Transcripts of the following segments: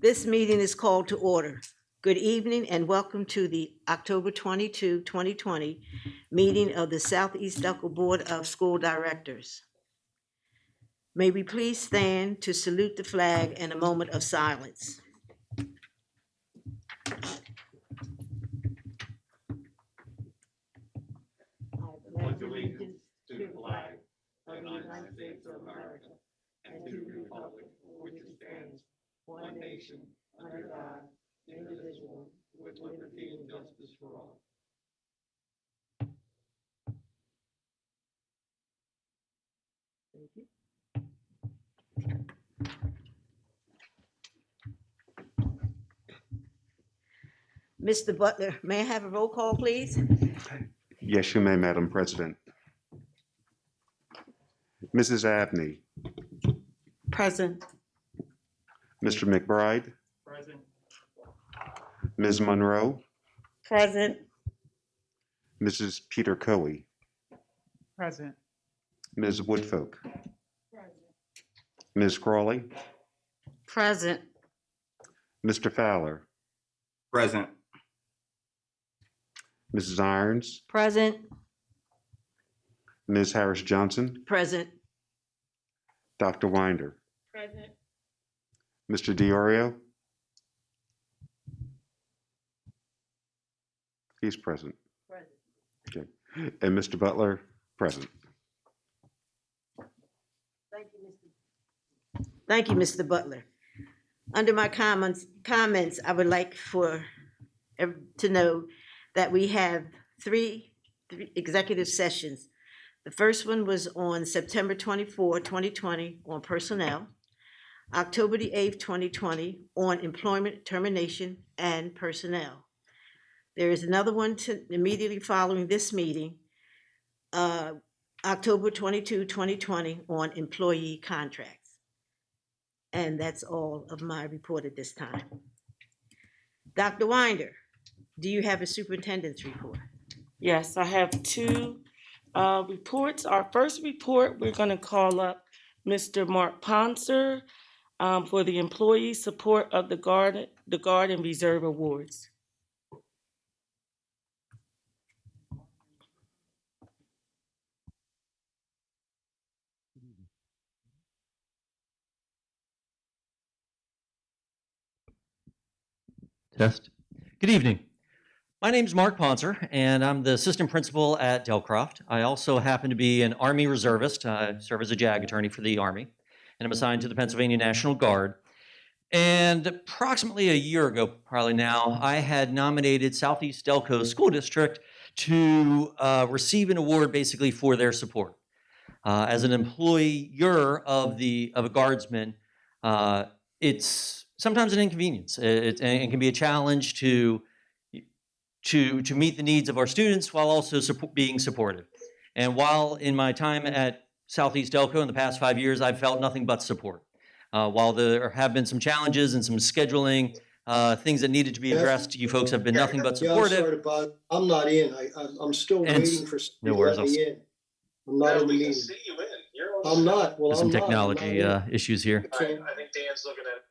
This meeting is called to order. Good evening and welcome to the October 22, 2020 meeting of the Southeast Delco Board of School Directors. May we please stand to salute the flag and a moment of silence. Pledge allegiance to the flag of the United States of America and to the republic for which it stands, one nation, under God, indivisible, with liberty and justice for all. Thank you. Mr. Butler, may I have a roll call, please? Yes, you may, Madam President. Mrs. Abney, Present. Mr. McBride, Present. Ms. Monroe, Present. Mrs. Peter Coey, Present. Ms. Woodfolk, Ms. Crawley, Present. Mr. Fowler, Present. Mrs. Irons, Present. Ms. Harris Johnson, Present. Dr. Winder, Present. Mr. DiOrio. He's present. Okay. And Mr. Butler, present. Thank you, Mr. Butler. Under my comments, I would like to know that we have three executive sessions. The first one was on September 24, 2020 on personnel, October the 8th, 2020 on employment termination and personnel. There is another one immediately following this meeting, October 22, 2020 on employee contracts. And that's all of my report at this time. Dr. Winder, do you have a superintendent's report? Yes, I have two reports. Our first report, we're going to call up Mr. Mark Ponser for the employee support of the Guard and Reserve Awards. Test. Good evening. My name is Mark Ponser, and I'm the assistant principal at Delcroft. I also happen to be an Army reservist. I serve as a JAG attorney for the Army, and I'm assigned to the Pennsylvania National Guard. And approximately a year ago, probably now, I had nominated Southeast Delco School District to receive an award basically for their support. As an employer of a guardsman, it's sometimes an inconvenience. It can be a challenge to meet the needs of our students while also being supportive. And while in my time at Southeast Delco in the past 5 years, I've felt nothing but support. While there have been some challenges and some scheduling things that needed to be addressed, you folks have been nothing but supportive. Yeah, I'm sorry about it. I'm not in. I'm still waiting for no somebody worries, to let me in. I'm not in the meeting. I'm not. Well, There's some I'm not. technology I'm not in. issues here. Okay. I think Dan's looking at it.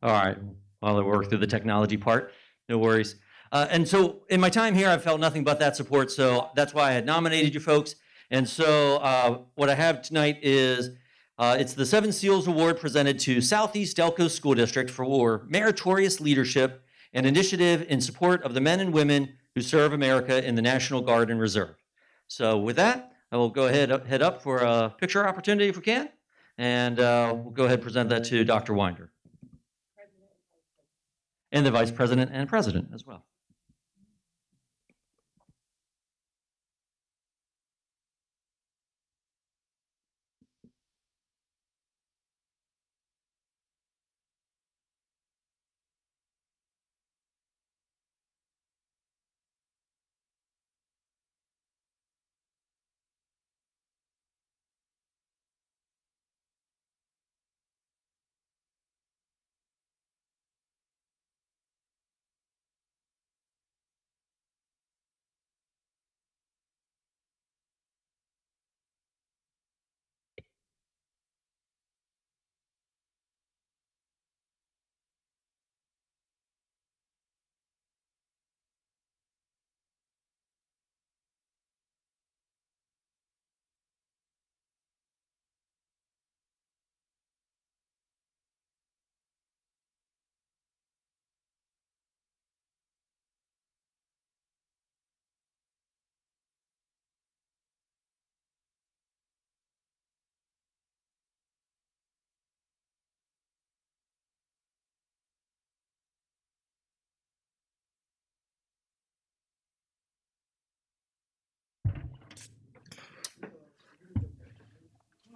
All right, while I work through the technology part, no worries. And so in my time here, I've felt nothing but that support, so that's why I had nominated you folks. And so what I have tonight is, it's the Seven Seals Award presented to Southeast Delco School District for meritorious leadership and initiative in support of the men and women who serve America in the National Guard and Reserve. So with that, I will go ahead head up for a picture opportunity if we can, and we'll go ahead and present that to Dr. Winder. And the Vice President and President as well.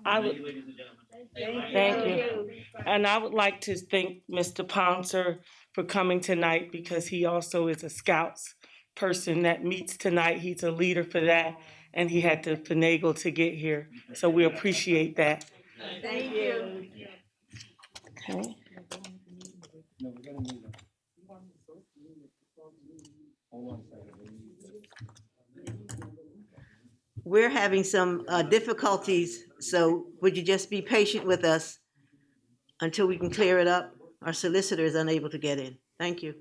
I would, thank you. And I would like to thank Mr. Pouncer for coming tonight because he also is a Scouts person that meets tonight. He's a leader for that, and he had to finagle to get here. So we appreciate that. Thank you. Okay. We're having some difficulties, so would you just be patient with us until we can clear it up? Our solicitor is unable to get in. Thank you.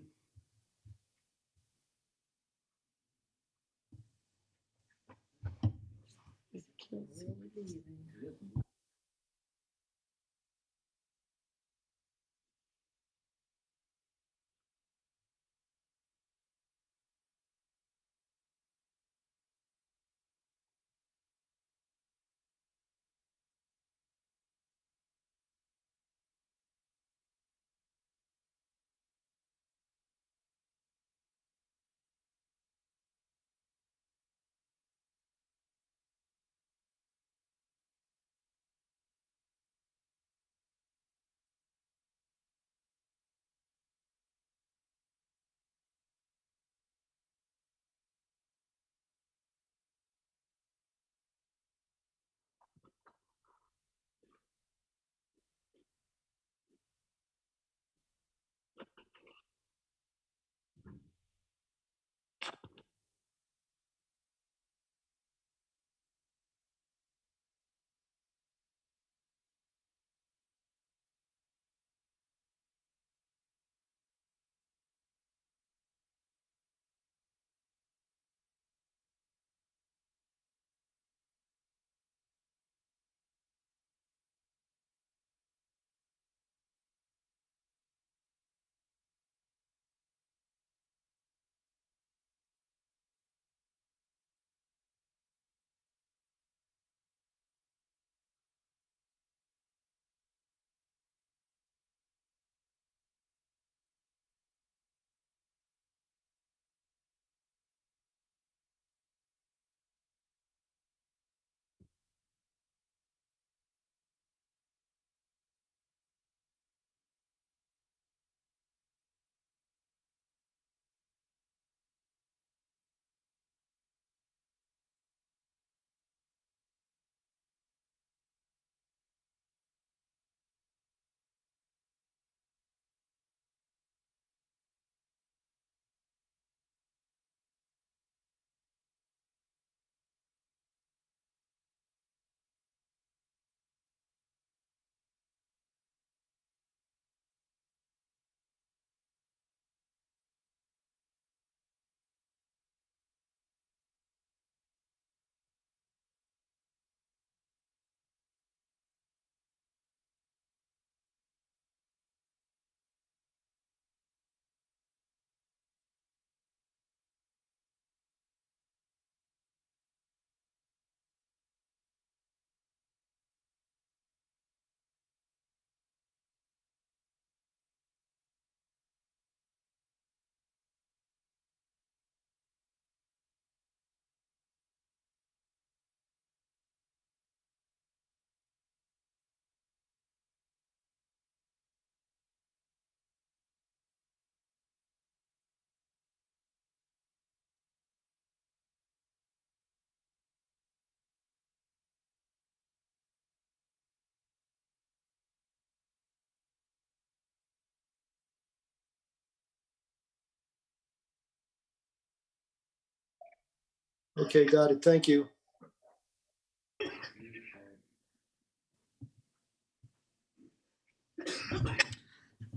Okay, got it. Thank you.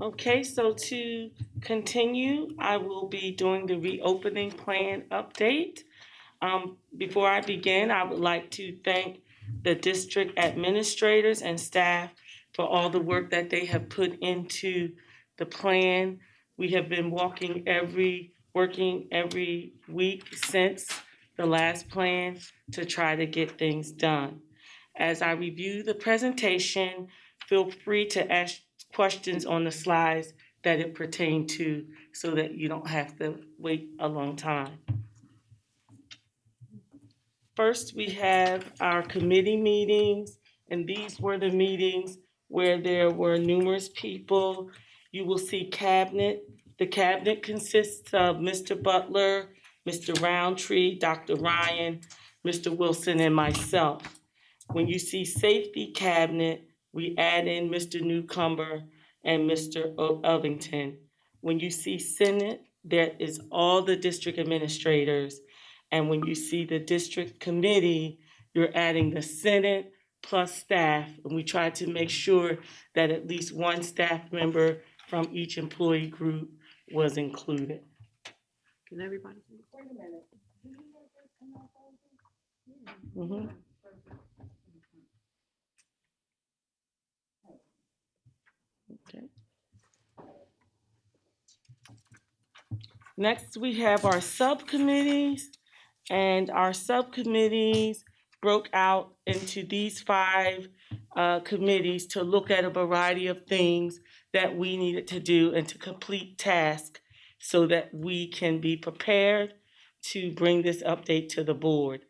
Okay, so to continue, I will be doing the reopening plan update. Before I begin, I would like to thank the district administrators and staff for all the work that they have put into the plan. We have been working every week since the last plan to try to get things done. As I review the presentation, feel free to ask questions on the slides that it pertain to so that you don't have to wait a long time. First, we have our committee meetings And these were the meetings where there were numerous people. You will see cabinet. The cabinet consists of Mr. Butler, Mr. Roundtree, Dr. Ryan, Mr. Wilson, and myself. When you see safety cabinet, we add in Mr. Newcomer and Mr. Ovington. When you see Senate, there is all the district administrators. And when you see the district committee, you're adding the Senate plus staff. And we try to make sure that at least one staff member from each employee group was included. Can everybody? Mhm. Okay. Next, we have our subcommittees, and our subcommittees broke out into these 5 committees to look at a variety of things that we needed to do and to complete tasks so that we can be prepared to bring this update to the board.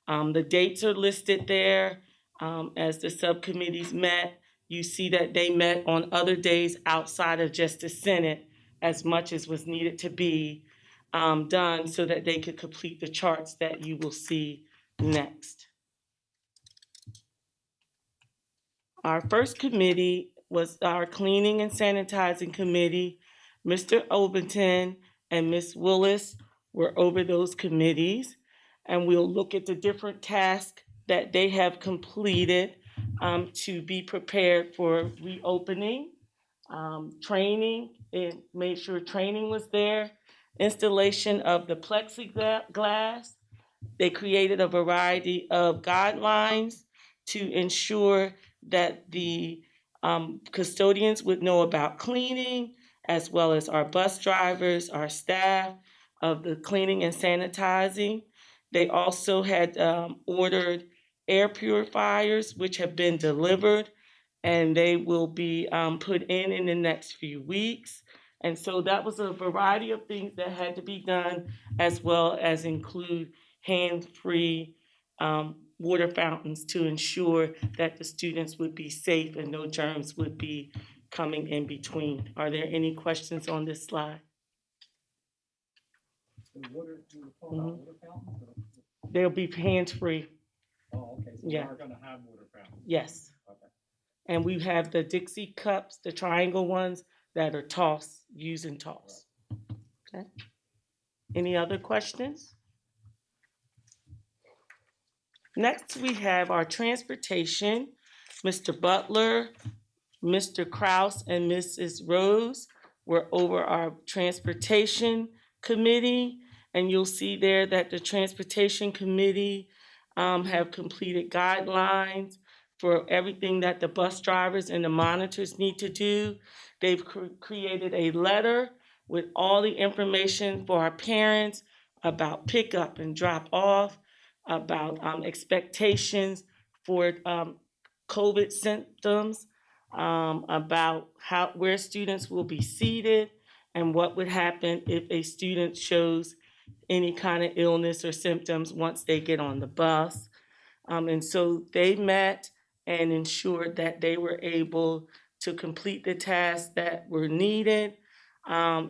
The dates are listed there as the subcommittees met. You see that they met on other days outside of just the Senate as much as was needed to be done so that they could complete the charts that you will see next. Our first committee was our cleaning and sanitizing committee. Mr. Ovington and Ms. Willis were over those committees, and we'll look at the different tasks that they have completed to be prepared for reopening, training, and made sure training was there, installation of the plexiglass. They created a variety of guidelines to ensure that the custodians would know about cleaning, as well as our bus drivers, our staff of the cleaning and sanitizing. They also had ordered air purifiers, which have been delivered, and they will be put in the next few weeks. And so that was a variety of things that had to be done, as well as include hand-free water fountains to ensure that the students would be safe and no germs would be coming in between. Are there any questions on this slide? Mhm. They'll be hands-free. Oh, okay, so we Yeah. are gonna have water fountains. Yes. Okay. And we have the Dixie cups, the triangle ones that are tossed, use and toss. Okay. Any other questions? Next, we have our transportation. Mr. Butler, Mr. Kraus, and Mrs. Rose were over our transportation committee. And you'll see there that the transportation committee have completed guidelines for everything that the bus drivers and the monitors need to do. They've created a letter with all the information for our parents about pickup and drop off, about expectations for COVID symptoms, about where students will be seated, and what would happen if a student shows any kind of illness or symptoms once they get on the bus. And so they met and ensured that they were able to complete the tasks that were needed,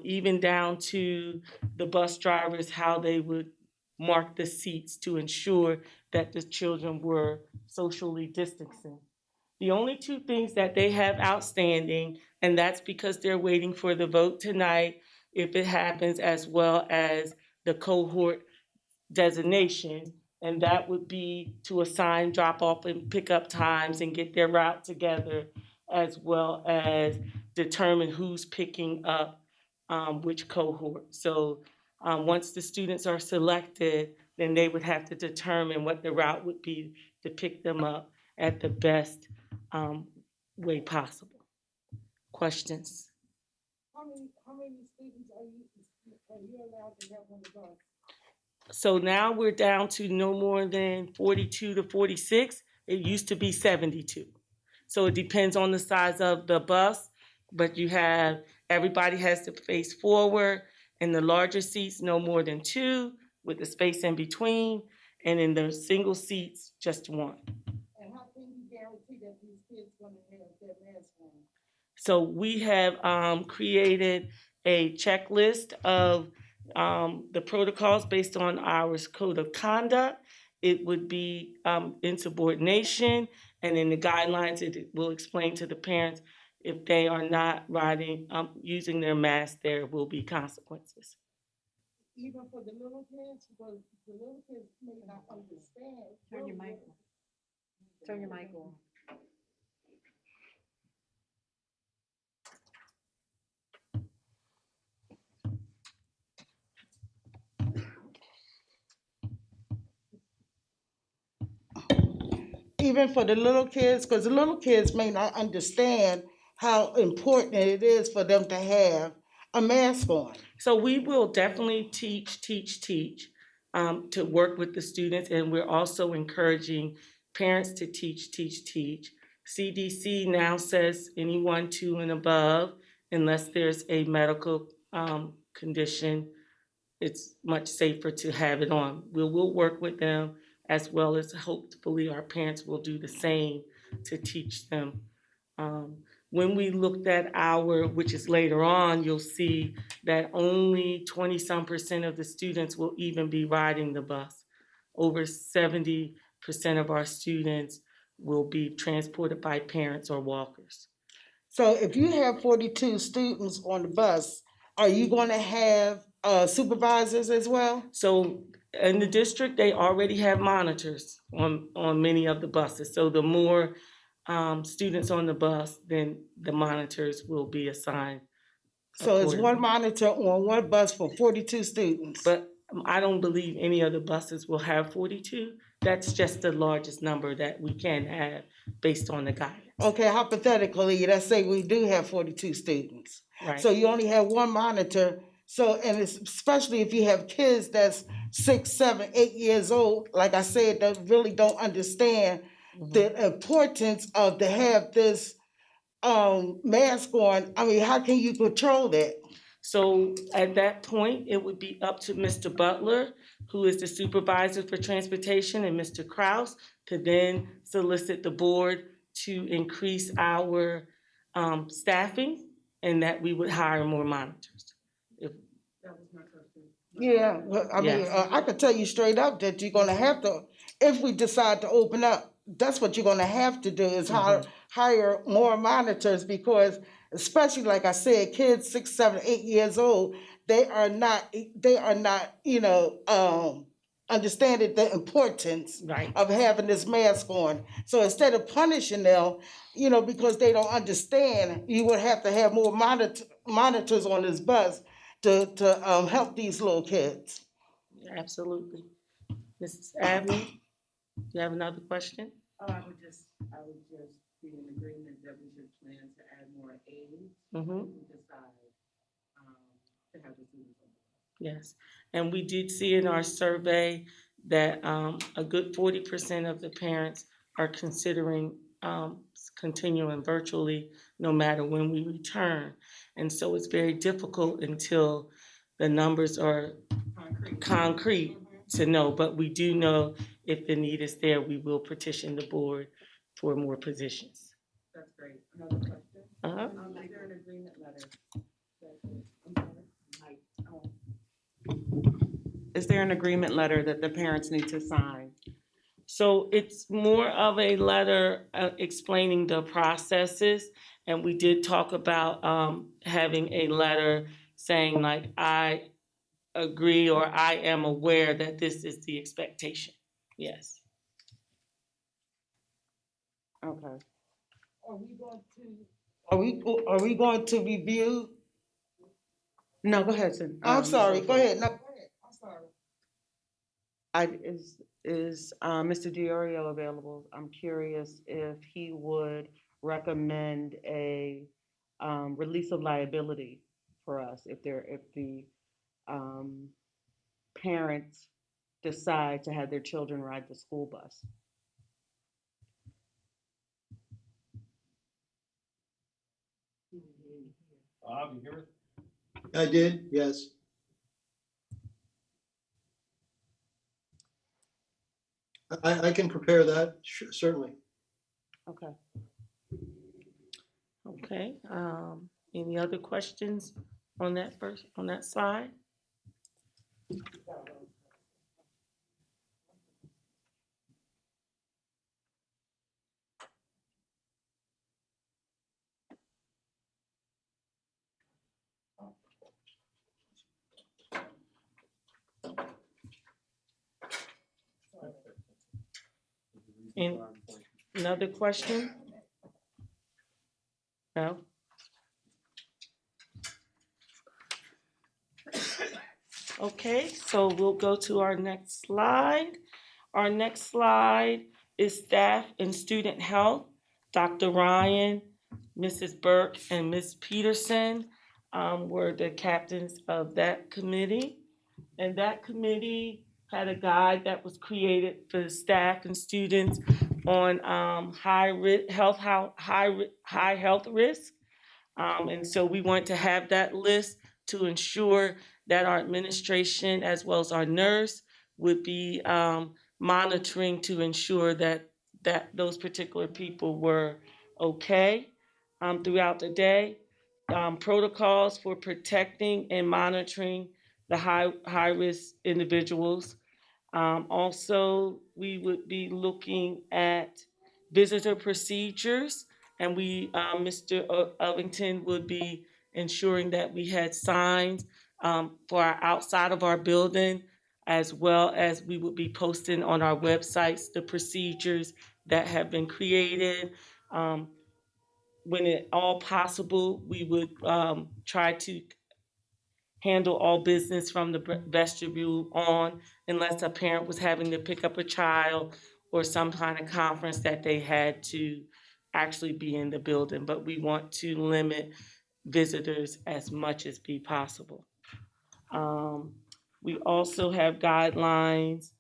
even down to the bus drivers, how they would mark the seats to ensure that the children were socially distancing. The only 2 things that they have outstanding, and that's because they're waiting for the vote tonight, if it happens, as well as the cohort designation, and that would be to assign drop-off and pickup times and get their route together, as well as determine who's picking up which cohort. So once the students are selected, then they would have to determine what the route would be to pick them up at the best way possible. Questions? How many students are you allowed to have on the bus? So now we're down to no more than 42 to 46. It used to be 72. So it depends on the size of the bus, but everybody has to face forward. In the larger seats, no more than 2 with the space in between. And in the single seats, just 1. And how can you guarantee that these kids gonna have their mask on? So we have created a checklist of the protocols based on our code of conduct. It would be insubordination, and in the guidelines, it will explain to the parents if they are not riding, using their mask, there will be consequences. Even for the little kids, because the little kids may not understand. Turn your mic on. Turn your mic on. Even for the little kids, because the little kids may not understand how important it is for them to have a mask on. So we will definitely teach to work with the students, and we're also encouraging parents to teach. CDC now says anyone 2 and above, unless there's a medical condition, it's much safer to have it on. We'll work with them, as well as hopefully our parents will do the same to teach them. When we looked at which is later on, you'll see that only 20-some% of the students will even be riding the bus. Over 70% of our students will be transported by parents or walkers. So if you have 42 students on the bus, are you going to have supervisors as well? So in the district, they already have monitors on many of the buses. So the more students on the bus, then the monitors will be assigned. So it's one accordingly. monitor on one bus for 42 students. But I don't believe any of the buses will have 42. That's just the largest number that we can have based on the guidance. Okay, hypothetically, let's say we do have 42 students. Right. So you only have one monitor. So, and it's especially if you have kids that's 6, 7, 8 years old, like I said, that really don't understand the importance of to have this mask on. I mean, how can you control that? So at that point, it would be up to Mr. Butler, who is the supervisor for transportation, and Mr. Kraus to then solicit the board to increase our staffing, and that we would hire more monitors. Yeah, well, I mean, Yes. I could tell you straight up that you're gonna have to, if we decide to open up, that's what you're gonna have to do is hire more monitors, because especially like I said, kids 6, 7, 8 years old, they are not, understanding the importance Right. of having this mask on. So instead of punishing them, because they don't understand, you would have to have more monitors on this bus to help these little kids. Absolutely. Mrs. Abney, you have another question? I would just be in agreement that we should plan to add more aides. Mm-hmm. We decide to have the students on. Yes, and we did see in our survey that a good 40% of the parents are considering continuing virtually no matter when we return. And so it's very difficult until the numbers are concrete to know, but we do know if the need is there, we will petition the board for more positions. That's great. Another question? Uh-huh. Is there an agreement letter? Is there an agreement letter that the parents need to sign? So it's more of a letter explaining the processes, and we did talk about having a letter saying like, I agree or I am aware that this is the expectation. Yes. Okay. Are we going to review? No, go ahead, Sid. I'm sorry, go ahead. No, go ahead. I'm sorry. Is Mr. Diorio available? I'm curious if he would recommend a release of liability for us if the parents decide to have their children ride the school bus. Bob, you hear it? I did, yes. I can prepare that, certainly. Okay. Okay, any other questions on that slide? And another question? No? Okay, so we'll go to our next slide. Our next slide is staff and student health. Dr. Ryan, Mrs. Burke, and Ms. Peterson were the captains of that committee. And that committee had a guide that was created for the staff and students on high health risk. And so we want to have that list to ensure that our administration as well as our nurse would be monitoring to ensure that those particular people were okay throughout the day. Protocols for protecting and monitoring the high risk individuals. Also, we would be looking at visitor procedures, and Mr. Ovington would be ensuring that we had signs for our outside of our building, as well as we would be posting on our websites the procedures that have been created. When at all possible, we would try to handle all business from the vestibule on, unless a parent was having to pick up a child or some kind of conference that they had to actually be in the building. But we want to limit visitors as much as be possible. We also have guidelines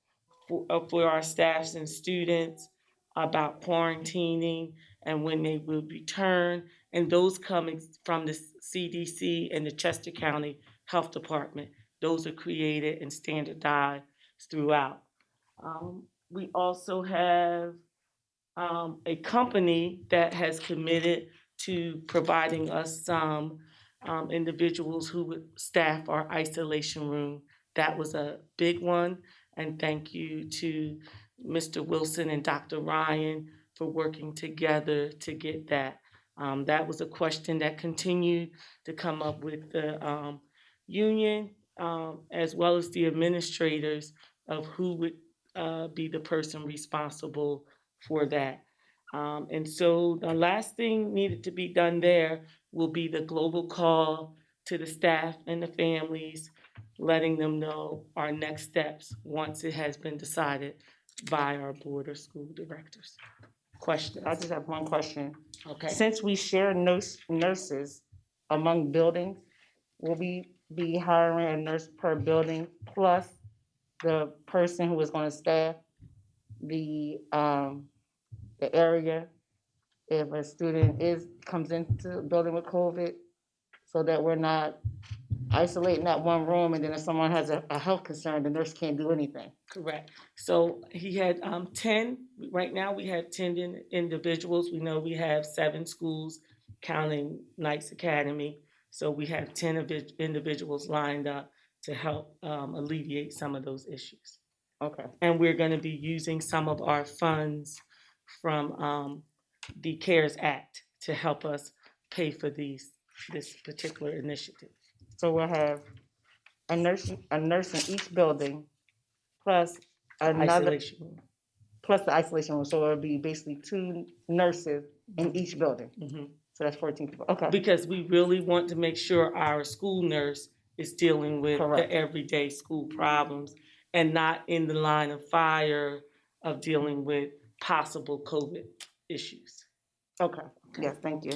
for our staffs and students about quarantining and when they will return, and those coming from the CDC and the Chester County Health Department. Those are created and standardized throughout. We also have a company that has committed to providing us some individuals who would staff our isolation room. That was a big one, and thank you to Mr. Wilson and Dr. Ryan for working together to get that. That was a question that continued to come up with the union, as well as the administrators of who would be the person responsible for that. And so the last thing needed to be done there will be the global call to the staff and the families, letting them know our next steps once it has been decided by our board of school directors. Questions? I just have one question. Okay. Since we share nurses among buildings, will we be hiring a nurse per building plus the person who is gonna staff the area if a student comes into the building with COVID, so that we're not isolating that one room, and then if someone has a health concern, the nurse can't do anything? Correct. So he had 10, right now we have 10 individuals. We know we have 7 schools, counting Knights Academy. So we have 10 individuals lined up to help alleviate some of those issues. Okay. And we're gonna be using some of our funds from the CARES Act to help us pay for this particular initiative. So we'll have a nurse in each building, plus another, Isolation room. plus the isolation room, so it'll be basically 2 nurses in each building. Mhm. So that's 14 people, okay. Because we really want to make sure our school nurse is dealing with Correct. the everyday school problems and not in the line of fire of dealing with possible COVID issues. Okay, yes, thank you.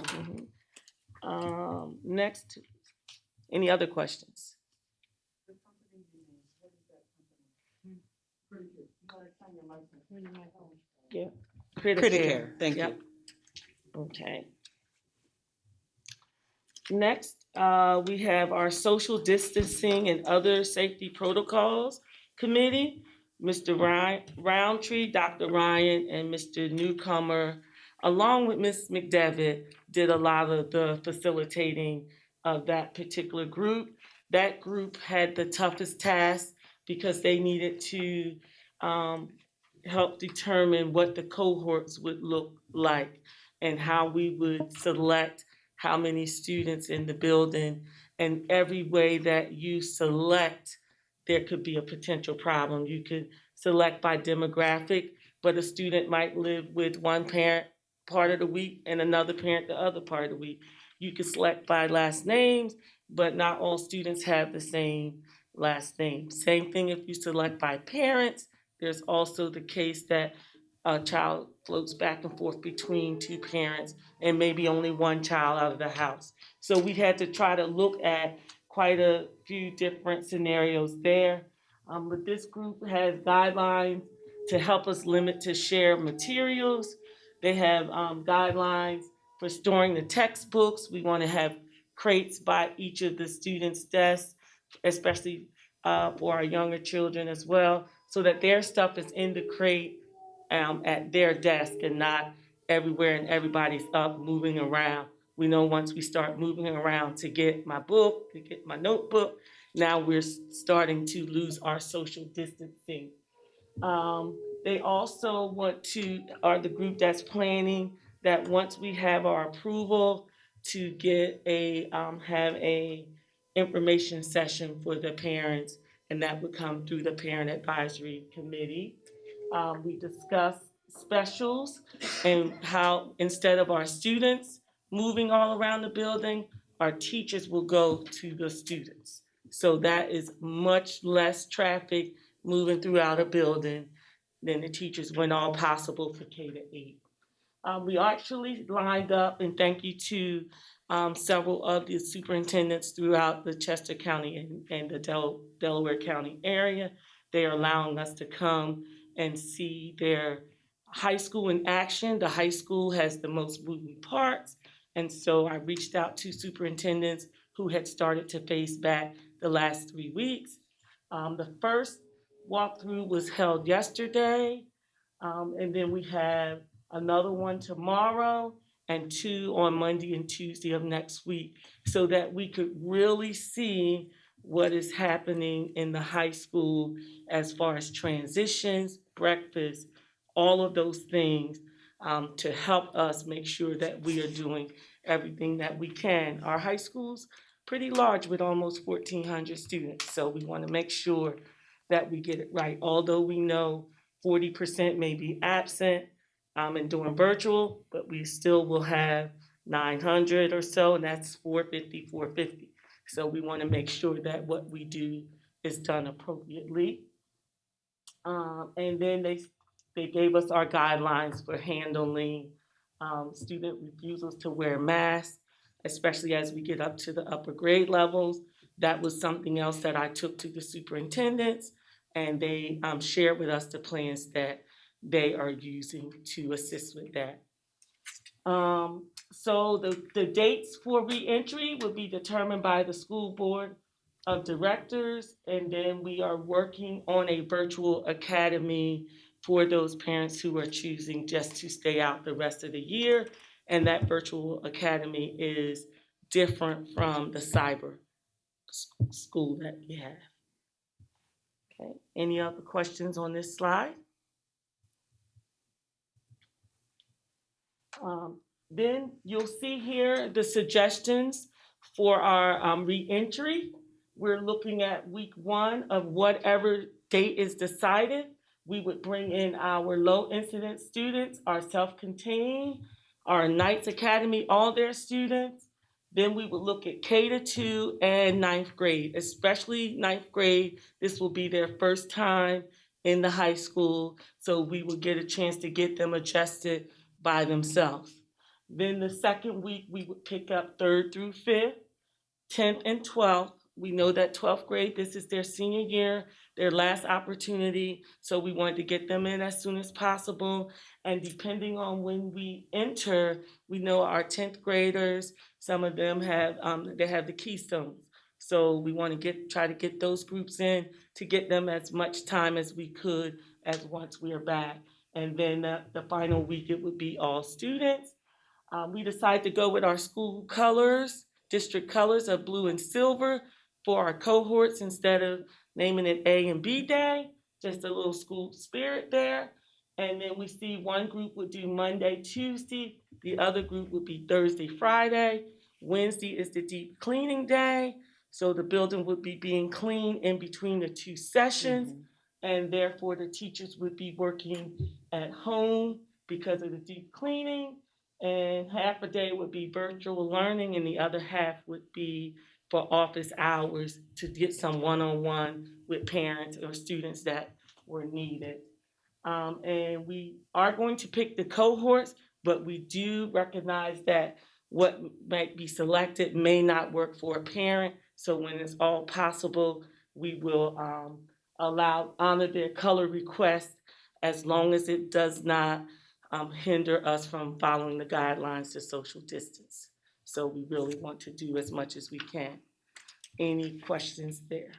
Next, any other questions? Yeah. Criticare, thank you. Yep. Okay. Next, we have our social distancing and other safety protocols committee. Mr. Roundtree, Dr. Ryan, and Mr. Newcomer along with Ms. McDevitt, did a lot of the facilitating of that particular group. That group had the toughest task because they needed to help determine what the cohorts would look like and how we would select how many students in the building. And every way that you select, there could be a potential problem. You could select by demographic, but a student might live with one parent part of the week and another parent the other part of the week. You could select by last names, but not all students have the same last name. Same thing if you select by parents. There's also the case that a child floats back and forth between two parents and maybe only one child out of the house. So we had to try to look at quite a few different scenarios there. But this group has guidelines to help us limit to share materials. They have guidelines for storing the textbooks. We want to have crates by each of the students' desks, especially for our younger children as well, so that their stuff is in the crate at their desk and not everywhere and everybody's up moving around. We know once we start moving around to get my book, to get my notebook, now we're starting to lose our social distancing. They also are the group that's planning that once we have our approval to get have a information session for the parents, and that would come through the Parent Advisory Committee. We discussed specials and how instead of our students moving all around the building, our teachers will go to the students. So that is much less traffic moving throughout a building than the teachers when all possible for K-8. We actually lined up, and thank you to several of the superintendents throughout the Chester County and the Delaware County area. They are allowing us to come and see their high school in action. The high school has the most moving parts, and so I reached out to superintendents who had started to face back the last 3 weeks. The first walkthrough was held yesterday, and then we have another one tomorrow and 2 on Monday and Tuesday of next week, so that we could really see what is happening in the high school as far as transitions, breakfast, all of those things, to help us make sure that we are doing everything that we can. Our high school's pretty large with almost 1,400 students, so we want to make sure that we get it right. Although we know 40% may be absent and doing virtual, but we still will have 900 or so, and that's 450. So we want to make sure that what we do is done appropriately. And then they gave us our guidelines for handling student refusals to wear masks, especially as we get up to the upper grade levels. That was something else that I took to the superintendents, and they shared with us the plans that they are using to assist with that. So the dates for reentry will be determined by the school board of directors, and then we are working on a virtual academy for those parents who are choosing just to stay out the rest of the year. And that virtual academy is different from the cyber school that we have. Okay, any other questions on this slide? Then you'll see here the suggestions for our reentry. We're looking at week 1 of whatever date is decided. We would bring in our low incidence students, our self-contained, our Knights Academy, all their students. Then we would look at K-2 and 9th grade, especially 9th grade. This will be their first time in the high school, so we will get a chance to get them adjusted by themselves. Then the second week, we would pick up 3rd through 5th, 10th and 12th. We know that 12th grade, this is their senior year, their last opportunity, so we wanted to get them in as soon as possible. And depending on when we enter, we know our 10th graders, some of them have, they have the Keystones. So we want to try to get those groups in to get them as much time as we could as once we are back. And then the final week, it would be all students. We decided to go with our school colors, district colors of blue and silver for our cohorts instead of naming it A and B Day, just a little school spirit there. And then we see one group would do Monday, Tuesday, the other group would be Thursday, Friday. Wednesday is the deep cleaning day, so the building would be being cleaned in between the two sessions, and therefore the teachers would be working at home because of the deep cleaning. And half a day would be virtual learning, and the other half would be for office hours to get some one-on-one with parents or students that were needed. And we are going to pick the cohorts, but we do recognize that what might be selected may not work for a parent. So when it's all possible, we will honor their color request as long as it does not hinder us from following the guidelines to social distance. So we really want to do as much as we can. Any questions there?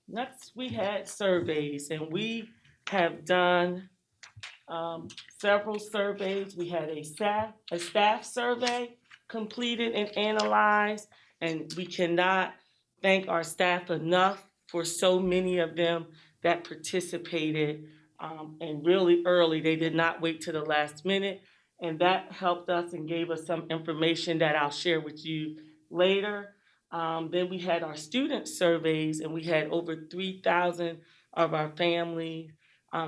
Next, we had surveys, and we have done several surveys. We had a staff survey completed and analyzed, and we cannot thank our staff enough for so many of them that participated and really early. They did not wait to the last minute, and that helped us and gave us some information that I'll share with you later. Then we had our student surveys, and we had over 3,000 of our family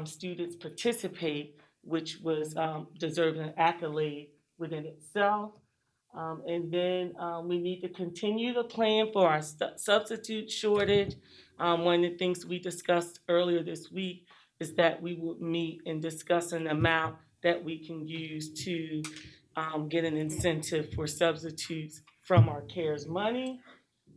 students participate, which was deserving an accolade within itself. And then we need to continue the plan for our substitute shortage. One of the things we discussed earlier this week is that we would meet and discuss an amount that we can use to get an incentive for substitutes from our CARES money.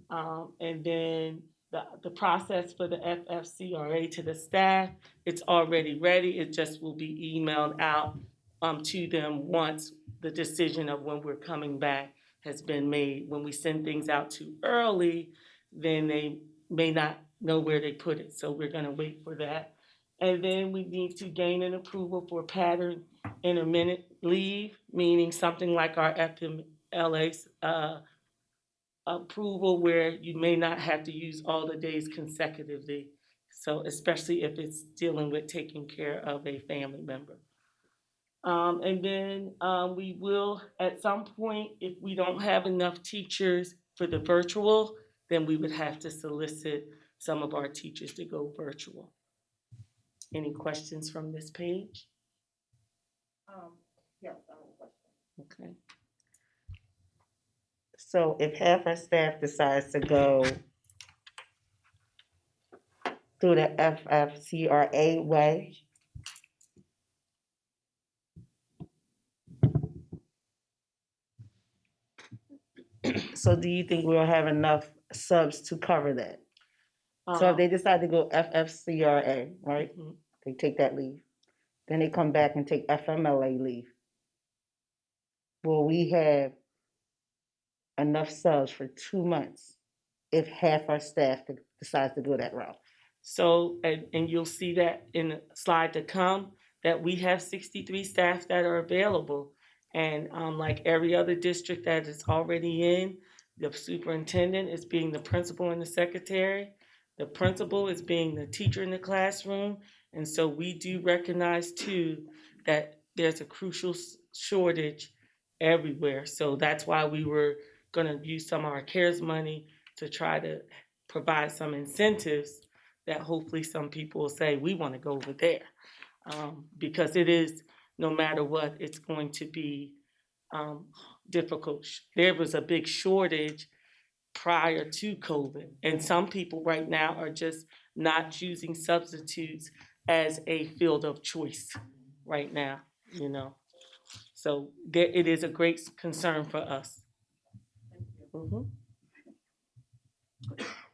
And then the process for the FFCRA to the staff, it's already ready. It just will be emailed out to them once the decision of when we're coming back has been made. When we send things out too early, then they may not know where they put it. So we're gonna wait for that. And then we need to gain an approval for pattern intermittent leave, meaning something like our FMLA's approval where you may not have to use all the days consecutively. So especially if it's dealing with taking care of a family member. And then we will, at some point, if we don't have enough teachers for the virtual, then we would have to solicit some of our teachers to go virtual. Any questions from this page? Yes, I have a question. Okay. So if half our staff decides to go through the FFCRA way, so do you think we'll have enough subs to cover that? So if they decide to go FFCRA, right, they take that leave, then they come back and take FMLA leave. Will we have enough subs for 2 months if half our staff decides to go that route? So, and you'll see that in the slide to come, that we have 63 staff that are available. And like every other district that is already in, the superintendent is being the principal and the secretary. The principal is being the teacher in the classroom. And so we do recognize too that there's a crucial shortage everywhere. So that's why we were gonna use some of our CARES money to try to provide some incentives that hopefully some people will say, we wanna go over there. Because it is, no matter what, it's going to be difficult. There was a big shortage prior to COVID. And some people right now are just not choosing substitutes as a field of choice right now, you know. So it is a great concern for us.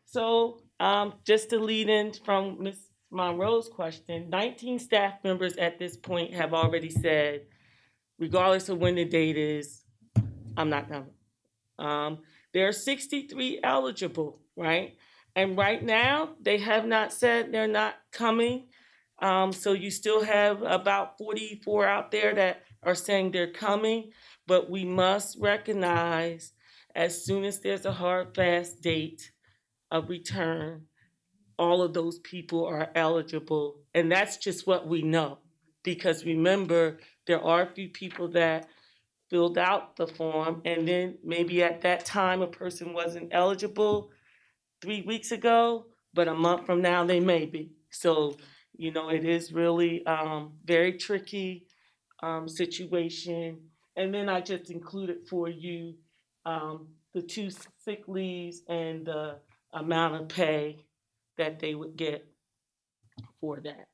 So just to lead in from Ms. Monroe's question, 19 staff members at this point have already said, regardless of when the date is, I'm not coming. There are 63 eligible, right? And right now, they have not said they're not coming. So you still have about 44 out there that are saying they're coming, but we must recognize as soon as there's a hard, fast date of return, all of those people are eligible. And that's just what we know. Because remember, there are a few people that filled out the form, and then maybe at that time a person wasn't eligible 3 weeks ago, but a month from now they may be. So, it is really very tricky situation. And then I just included for you the 2 sick leaves and the amount of pay that they would get for that.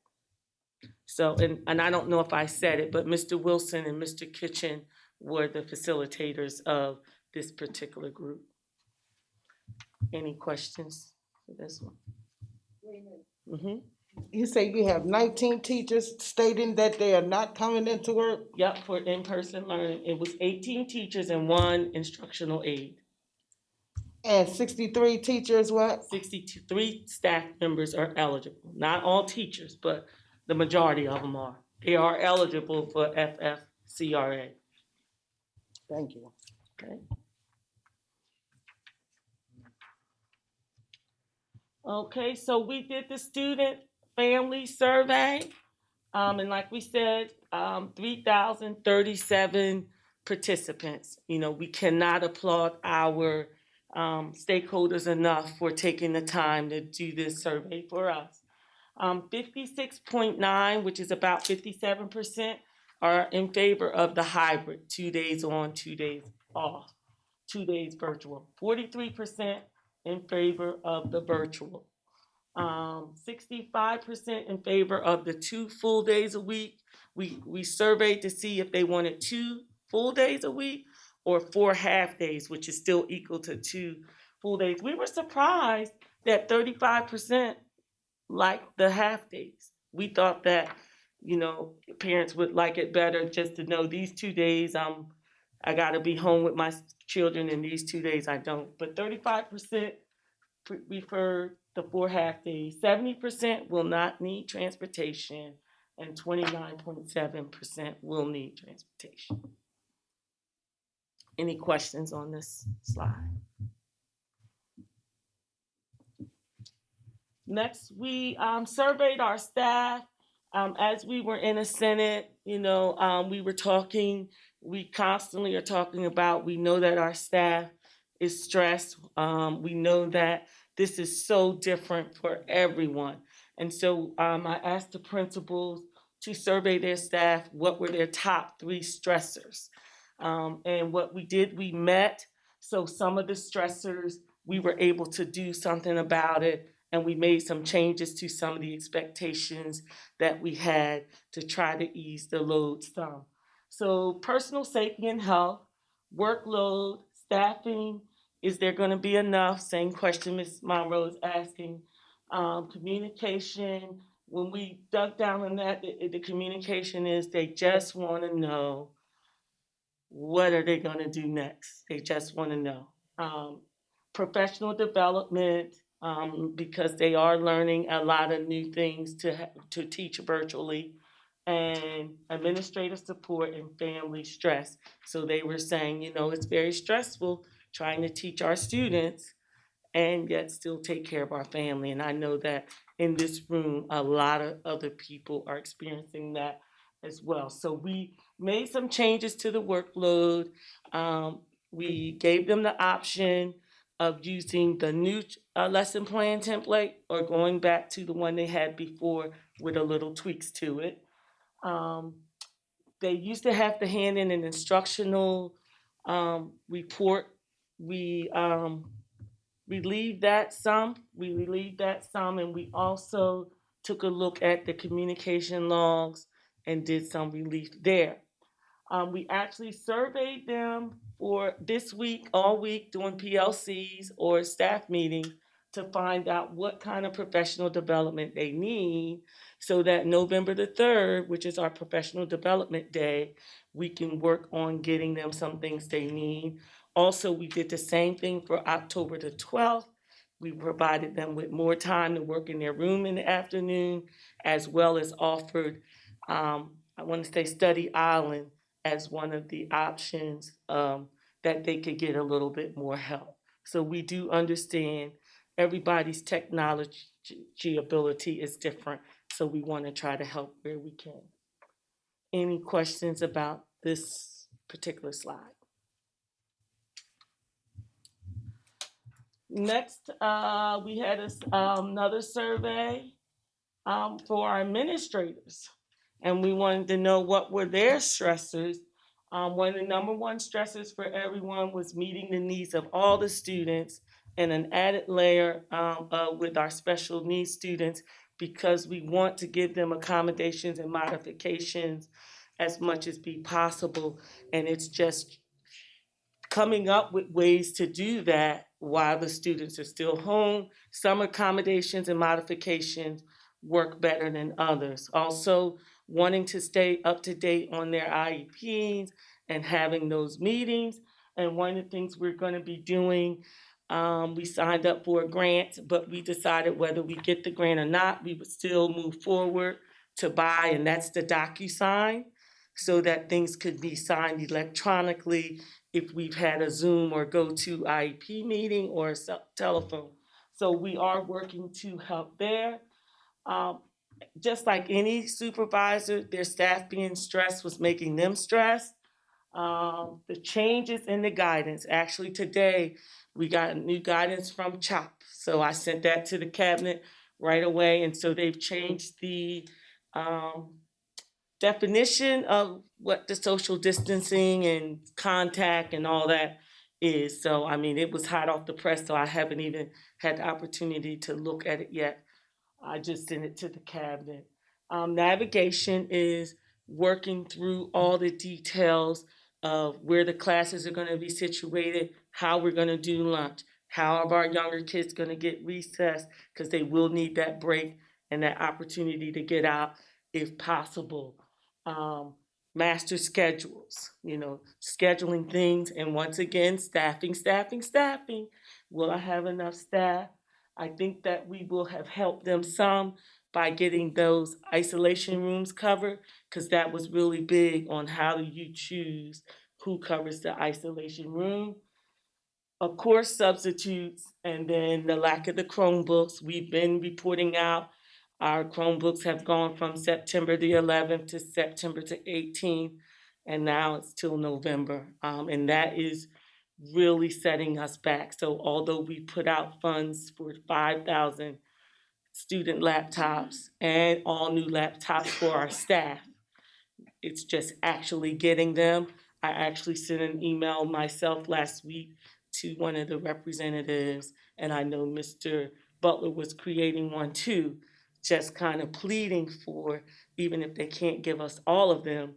So, and I don't know if I said it, but Mr. Wilson and Mr. Kitchen were the facilitators of this particular group. Any questions for this one? Mm-hmm. You say you have 19 teachers stating that they are not coming into work? Yep, for in-person learning. It was 18 teachers and 1 instructional aide. And 63 teachers what? 63 staff members are eligible. Not all teachers, but the majority of them are. They are eligible for FFCRA. Thank you. Okay. Okay, so we did the student family survey. And like we said, 3,037 participants. We cannot applaud our stakeholders enough for taking the time to do this survey for us. 56.9, which is about 57%, are in favor of the hybrid, 2 days on, 2 days off, 2 days virtual. 43% in favor of the virtual. 65% in favor of the 2 full days a week. We surveyed to see if they wanted 2 full days a week or 4 half days, which is still equal to 2 full days. We were surprised that 35% liked the half days. We thought that, parents would like it better just to know these 2 days I got to be home with my children, and these 2 days I don't. But 35% prefer the 4 half days. 70% will not need transportation, and 29.7% will need transportation. Any questions on this slide? Next, we surveyed our staff. As we were in a Senate, we were talking, we constantly are talking about, we know that our staff is stressed. We know that this is so different for everyone. And so I asked the principals to survey their staff, what were their top 3 stressors. And what we did, we met. So some of the stressors, we were able to do something about it. And we made some changes to some of the expectations that we had to try to ease the load some. So personal safety and health, workload, staffing, is there going to be enough? Same question Ms. Monroe is asking. Communication, when we dug down on that, the communication is they just want to know what are they going to do next. They just want to know. Professional development, because they are learning a lot of new things to teach virtually, and administrative support and family stress. So they were saying, it's very stressful trying to teach our students and yet still take care of our family. And I know that in this room, a lot of other people are experiencing that as well. So we made some changes to the workload. We gave them the option of using the new lesson plan template or going back to the one they had before with a little tweaks to it. They used to have to hand in an instructional report. We relieved that some. And we also took a look at the communication logs and did some relief there. We actually surveyed them for this week, all week, doing PLCs or staff meetings to find out what kind of professional development they need so that November the 3rd, which is our professional development day, we can work on getting them some things they need. Also, we did the same thing for October the 12th. We provided them with more time to work in their room in the afternoon, as well as offered, I want to say Study Island as one of the options that they could get a little bit more help. So we do understand everybody's technology ability is different, so we want to try to help where we can. Any questions about this particular slide? Next, we had another survey for our administrators, and we wanted to know what were their stressors. One of the number one stressors for everyone was meeting the needs of all the students, and an added layer with our special needs students, because we want to give them accommodations and modifications as much as be possible. And it's just coming up with ways to do that while the students are still home. Some accommodations and modifications work better than others. Also, wanting to stay up to date on their IEPs and having those meetings. And one of the things we're going to be doing, we signed up for a grant, but we decided whether we get the grant or not, we would still move forward to buy, and that's the DocuSign, so that things could be signed electronically if we've had a Zoom or go-to IEP meeting or a telephone. So we are working to help there. Just like any supervisor, their staff being stressed was making them stressed. The changes in the guidance, actually today, we got new guidance from CHOP. So I sent that to the cabinet right away. And so they've changed the definition of what the social distancing and contact and all that is. So, I mean, it was hot off the press, so I haven't even had the opportunity to look at it yet. I just sent it to the cabinet. Navigation is working through all the details of where the classes are going to be situated, how we're going to do lunch, how are our younger kids going to get recess, because they will need that break and that opportunity to get out if possible. Master schedules, scheduling things, and once again, staffing. Will I have enough staff? I think that we will have helped them some by getting those isolation rooms covered, because that was really big on how do you choose who covers the isolation room. Of course, substitutes, and then the lack of the Chromebooks. We've been reporting out our Chromebooks have gone from September the 11th to September the 18th, and now it's till November. And that is really setting us back. So although we put out funds for 5,000 student laptops and all new laptops for our staff, it's just actually getting them. I actually sent an email myself last week to one of the representatives, and I know Mr. Butler was creating one too, just kind of pleading for, even if they can't give us all of them,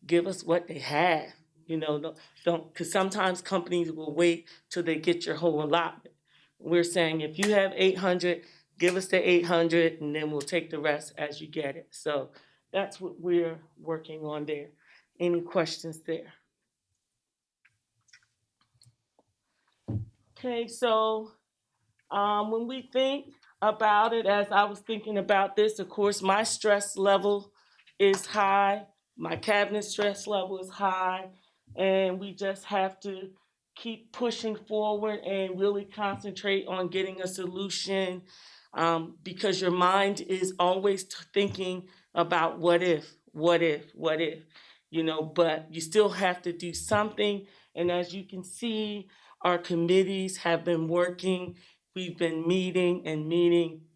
give us what they have. Don't, because sometimes companies will wait till they get your whole allotment. We're saying if you have 800, give us the 800, and then we'll take the rest as you get it. So that's what we're working on there. Any questions there? Okay, so when we think about it, as I was thinking about this, of course, my stress level is high, my cabinet stress level is high, and we just have to keep pushing forward and really concentrate on getting a solution, because your mind is always thinking about what if, but you still have to do something. And as you can see, our committees have been working. We've been meeting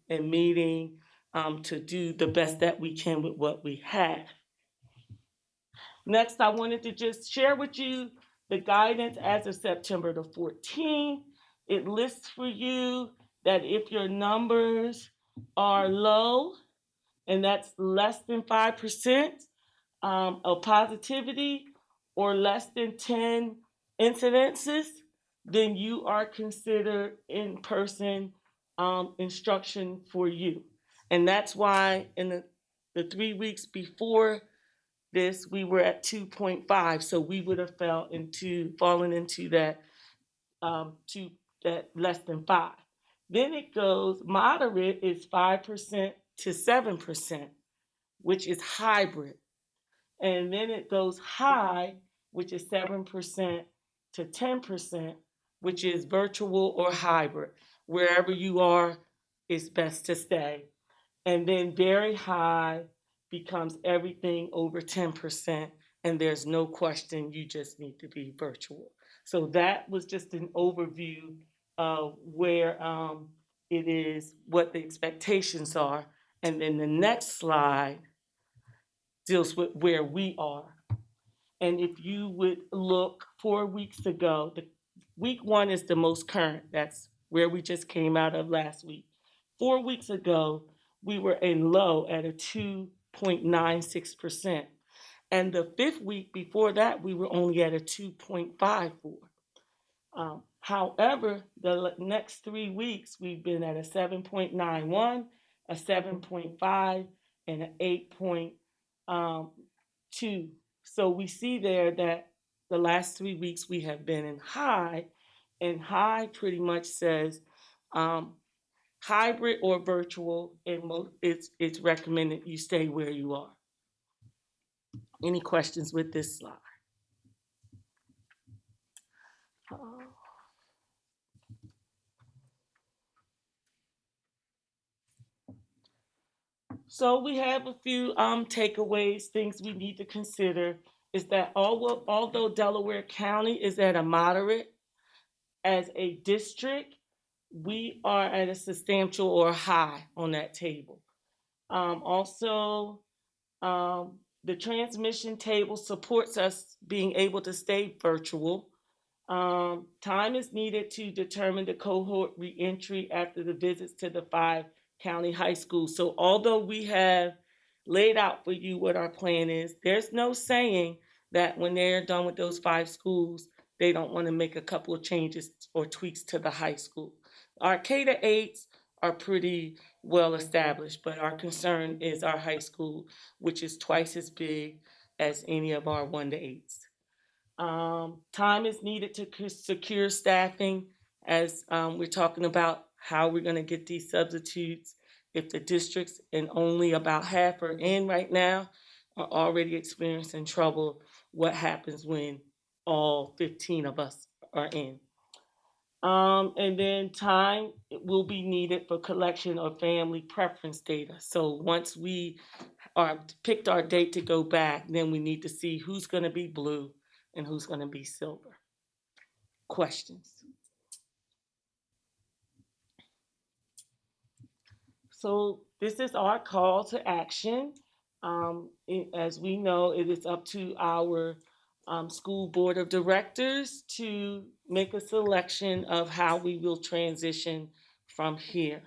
to do the best that we can with what we have. Next, I wanted to just share with you the guidance as of September the 14th. It lists for you that if your numbers are low, and that's less than 5% of positivity or less than 10 incidences, then you are considered in-person instruction for you. And that's why in the 3 weeks before this, we were at 2.5. So we would have fallen into that to less than 5. Then it goes, moderate is 5% to 7%, which is hybrid. And then it goes high, which is 7% to 10%, which is virtual or hybrid. Wherever you are, it's best to stay. And then very high becomes everything over 10%, and there's no question, you just need to be virtual. So that was just an overview of where it is, what the expectations are. And then the next slide deals with where we are. And if you would look 4 weeks ago, week 1 is the most current. That's where we just came out of last week. 4 weeks ago, we were in low at a 2.96%. And the 5th week before that, we were only at a 2.54. However, the next 3 weeks, we've been at a 7.91, a 7.5, and an 8.2. So we see there that the last 3 weeks we have been in high, and high pretty much says hybrid or virtual, and it's recommended you stay where you are. Any questions with this slide? So we have a few takeaways, things we need to consider, is that although Delaware County is at a moderate, as a district, we are at a substantial or high on that table. Also, the transmission table supports us being able to stay virtual. Time is needed to determine the cohort reentry after the visits to the 5 county high schools. So although we have laid out for you what our plan is, there's no saying that when they're done with those 5 schools, they don't want to make a couple of changes or tweaks to the high school. Our K-8s are pretty well established, but our concern is our high school, which is twice as big as any of our 1-8s. Time is needed to secure staffing, as we're talking about how we're going to get these substitutes. If the districts, and only about half are in right now, are already experiencing trouble, what happens when all 15 of us are in? And then time will be needed for collection of family preference data. So once we picked our date to go back, then we need to see who's going to be blue and who's going to be silver. Questions? So this is our call to action. As we know, it is up to our school board of directors to make a selection of how we will transition from here.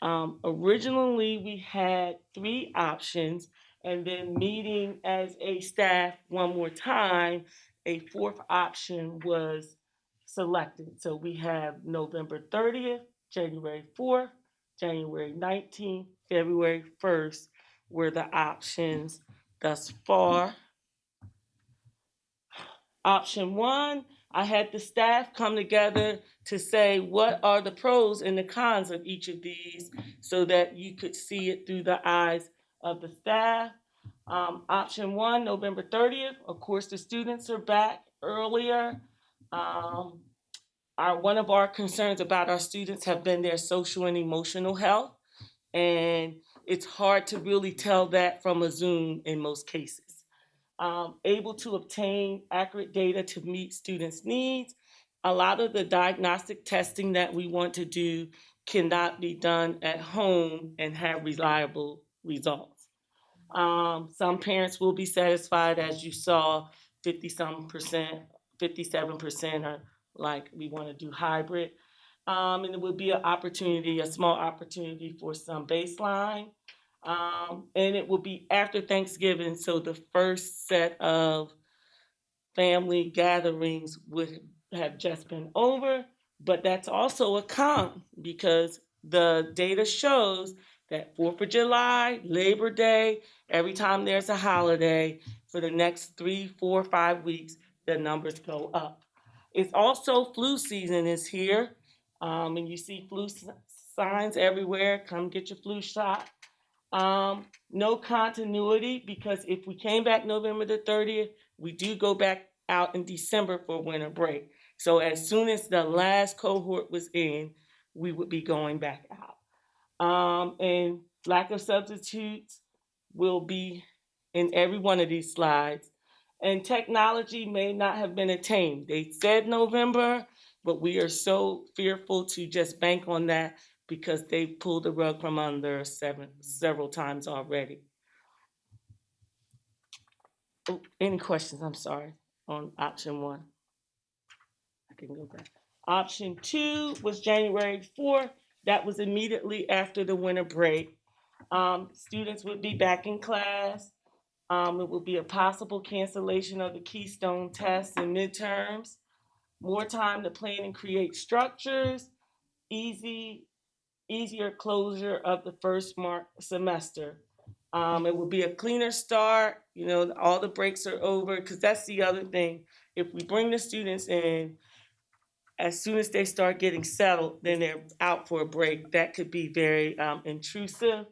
Originally, we had 3 options, and then meeting as a staff one more time, a 4th option was selected. So we have November 30th, January 4th, January 19th, February 1st were the options thus far. Option 1, I had the staff come together to say what are the pros and the cons of each of these so that you could see it through the eyes of the staff. Option 1, November 30th, of course, the students are back earlier. One of our concerns about our students have been their social and emotional health, and it's hard to really tell that from a Zoom in most cases. Able to obtain accurate data to meet students' needs. A lot of the diagnostic testing that we want to do cannot be done at home and have reliable results. Some parents will be satisfied, as you saw, 57% are like, we want to do hybrid. And it would be an opportunity, a small opportunity for some baseline. And it will be after Thanksgiving, so the first set of family gatherings would have just been over, but that's also a con because the data shows that 4th of July, Labor Day, every time there's a holiday, for the next 3, 4, 5 weeks, the numbers go up. It's also flu season is here, and you see signs everywhere. Come get your flu shot. No continuity because if we came back November the 30th, we do go back out in December for winter break. So as soon as the last cohort was in, we would be going back out. And lack of substitutes will be in every one of these slides. And technology may not have been attained. They said November, but we are so fearful to just bank on that because they pulled the rug from under several times already. Oh, any questions? I'm sorry, on option 1. I can go back. Option 2 was January 4th. That was immediately after the winter break. Students would be back in class. It would be a possible cancellation of the Keystone tests and midterms. More time to plan and create structures. Easier closure of the first semester. It will be a cleaner start. You know, all the breaks are over because that's the other thing. If we bring the students in, as soon as they start getting settled, then they're out for a break. That could be very intrusive.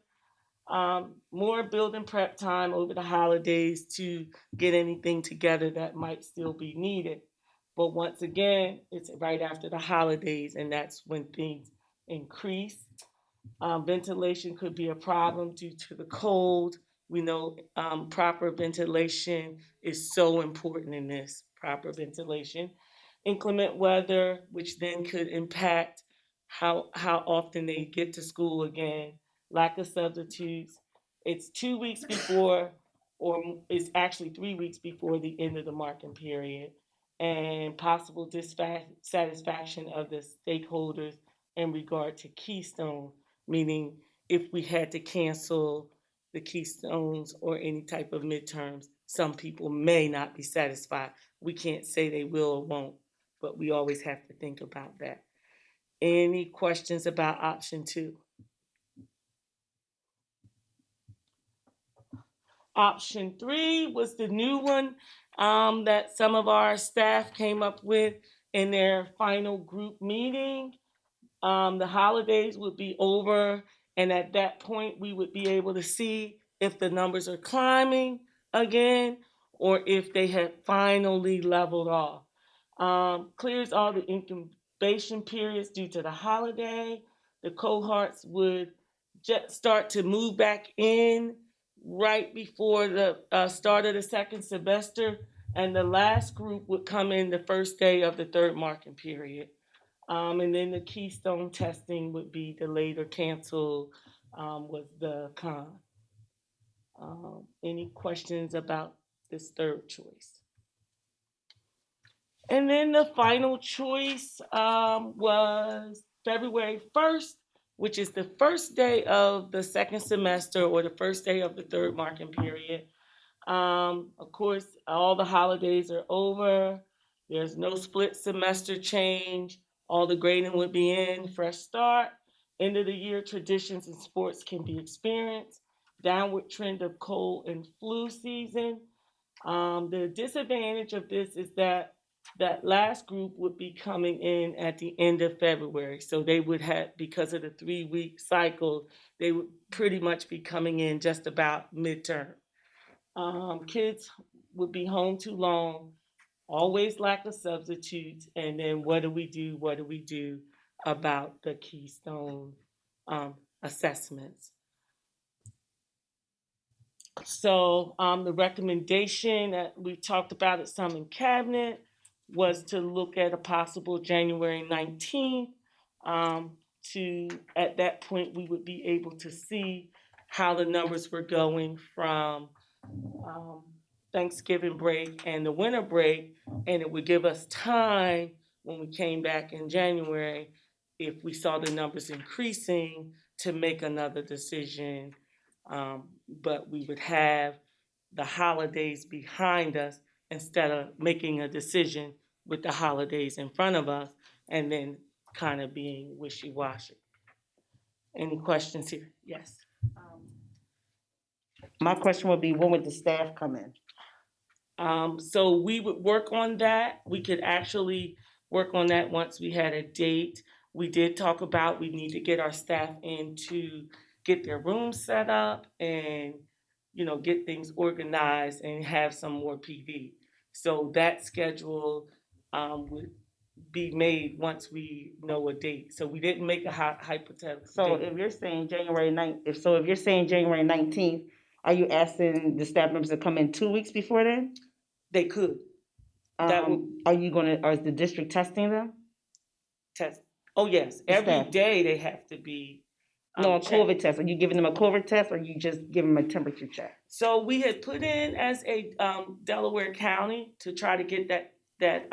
More building prep time over the holidays to get anything together that might still be needed. But once again, it's right after the holidays, and that's when things increase. Ventilation could be a problem due to the cold. We know proper ventilation is so important in this, proper ventilation. Inclement weather, which then could impact how often they get to school again. Lack of substitutes. It's 2 weeks before, or it's actually 3 weeks before the end of the marking period, and possible dissatisfaction of the stakeholders in regard to Keystone, meaning if we had to cancel the Keystones or any type of midterms, some people may not be satisfied. We can't say they will or won't, but we always have to think about that. Any questions about option 2? Option 3 was the new one that some of our staff came up with in their final group meeting. The holidays would be over, and at that point, we would be able to see if the numbers are climbing again or if they have finally leveled off. Clears all the incubation periods due to the holiday. The cohorts would just start to move back in right before the start of the second semester, and the last group would come in the first day of the third marking period. And then the Keystone testing would be delayed or canceled was the con. Any questions about this third choice? And then the final choice was February 1st, which is the first day of the second semester or the first day of the third marking period. Of course, all the holidays are over. There's no split semester change. All the grading would be in, fresh start. End of the year traditions and sports can be experienced. Downward trend of cold and flu season. The disadvantage of this is that last group would be coming in at the end of February. So they would have, because of the 3-week cycle, they would pretty much be coming in just about midterm. Kids would be home too long, always lack of substitutes, and then what do we do about the Keystone assessments? So the recommendation that we talked about it some in cabinet was to look at a possible January 19th. At that point, we would be able to see how the numbers were going from Thanksgiving break and the winter break, and it would give us time when we came back in January, if we saw the numbers increasing, to make another decision. But we would have the holidays behind us instead of making a decision with the holidays in front of us and then kind of being wishy-washy. Any questions here? Yes. My question would be, when would the staff come in? So we would work on that. We could actually work on that once we had a date. We did talk about we need to get our staff in to get their rooms set up and, get things organized and have some more PD. So that schedule would be made once we know a date. So we didn't make a hypothetical So date. if you're saying if you're saying January 19th, are you asking the staff members to come in 2 weeks before then? They could That would- Or is the district testing them? test. Oh, yes, every staff. day they have to be. No, a checked. COVID test. Are you giving them a COVID test or you just give them a temperature check? So we had put in as a Delaware County to try to get that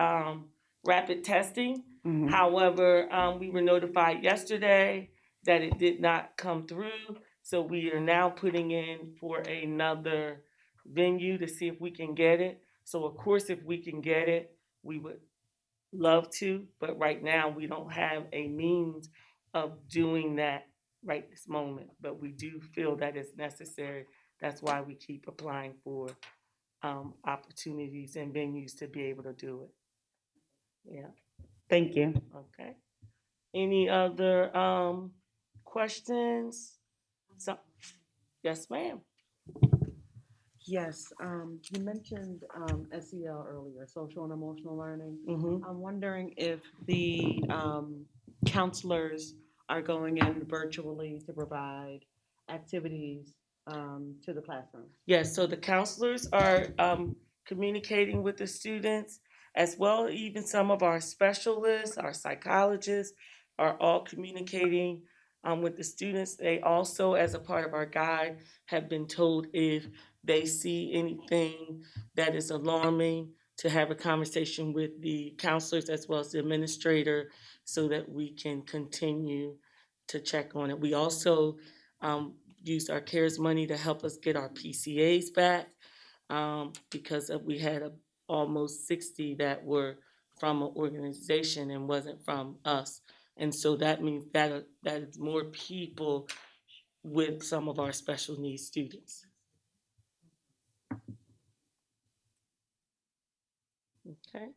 rapid testing. Mhm. However, we were notified yesterday that it did not come through. So we are now putting in for another venue to see if we can get it. So of course, if we can get it, we would love to, but right now we don't have a means of doing that right this moment. But we do feel that it's necessary. That's why we keep applying for opportunities and venues to be able to do it. Yeah. Thank you. Okay. Any other questions? So, yes, ma'am. Yes, you mentioned SEL earlier, social and emotional learning. Mm-hmm. I'm wondering if the counselors are going in virtually to provide activities to the classroom. Yes, so the counselors are communicating with the students as well. Even some of our specialists, our psychologists are all communicating with the students. They also, as a part of our guide, have been told if they see anything that is alarming to have a conversation with the counselors as well as the administrator so that we can continue to check on it. We also used our CARES money to help us get our PCAs back because we had almost 60 that were from an organization and wasn't from us. And so that means that is more people with some of our special needs students. Okay.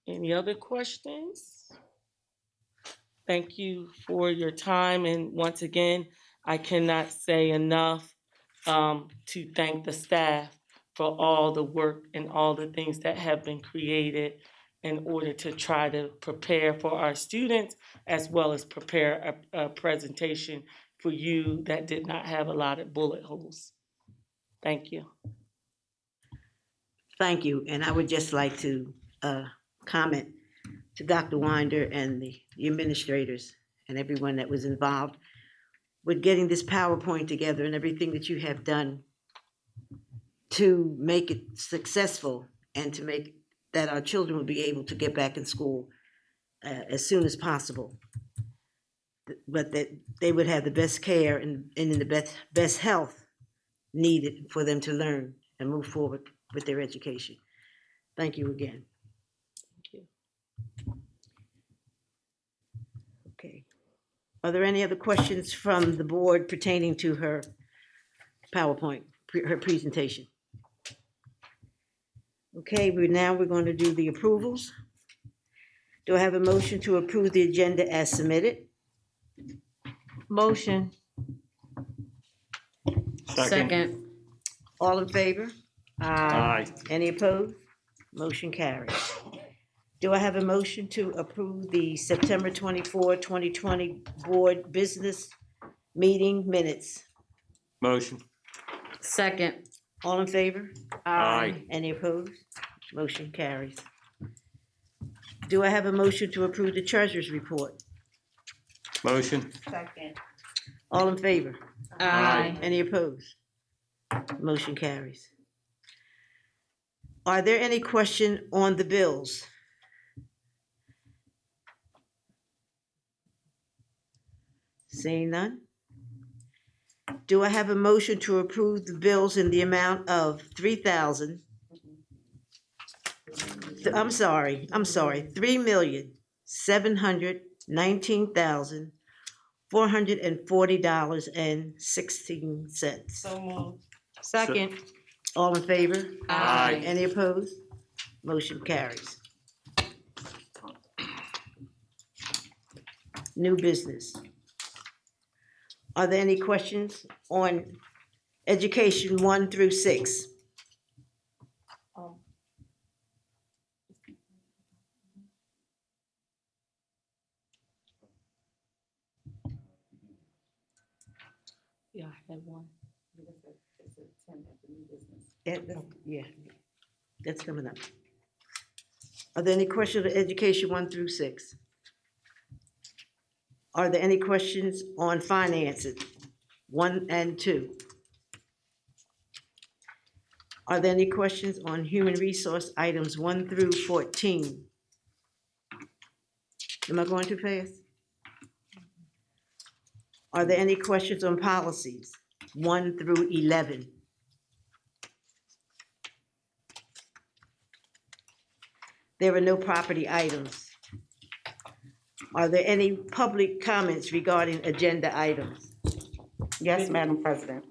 Any other questions? Thank you for your time. And once again, I cannot say enough to thank the staff for all the work and all the things that have been created in order to try to prepare for our students as well as prepare a presentation for you that did not have a lot of bullet holes. Thank you. Thank you, and I would just like to comment to Dr. Winder and the administrators and everyone that was involved with getting this PowerPoint together and everything that you have done to make it successful and to make that our children will be able to get back in school as soon as possible. But that they would have the best care and in the best health needed for them to learn and move forward with their education. Thank you again. Thank you. Okay. Are there any other questions from the board pertaining to her PowerPoint, her presentation? Okay, we're going to do the approvals. Do I have a motion to approve the agenda as submitted? Motion. Second. All in favor? Aye. Any opposed? Motion carries. Do I have a motion to approve the September 24, 2020 board business meeting minutes? Motion. Second. All in favor? Aye. Any opposed? Motion carries. Do I have a motion to approve the treasurer's report? Motion. Second. All in favor? Aye. Any opposed? Motion carries. Are there any questions on the bills? Seeing none? Do I have a motion to approve the bills in the amount of $3,719,440.16. So moved. Second. All in favor? Aye. Any opposed? Motion carries. New business. Are there any questions on education 1 through 6? Yeah, I have one. Yeah, that's coming up. Are there any questions on education 1 through 6? Are there any questions on finances 1 and 2? Are there any questions on human resource items 1 through 14? Am I going too fast? Are there any questions on policies 1 through 11? There are no property items. Are there any public comments regarding agenda items? Yes, Madam President.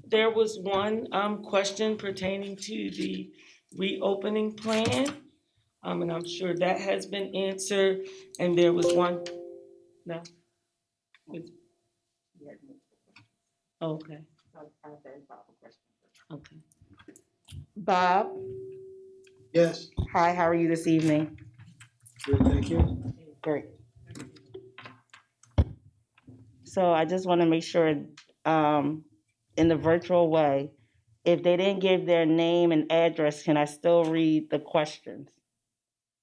There was one question pertaining to the reopening plan. And I'm sure that has been answered. And there was one, no? Okay, okay. Bob, Yes, hi, how are you this evening? good, thank you. Great. So I just want to make sure, in the virtual way, if they didn't give their name and address, can I still read the questions?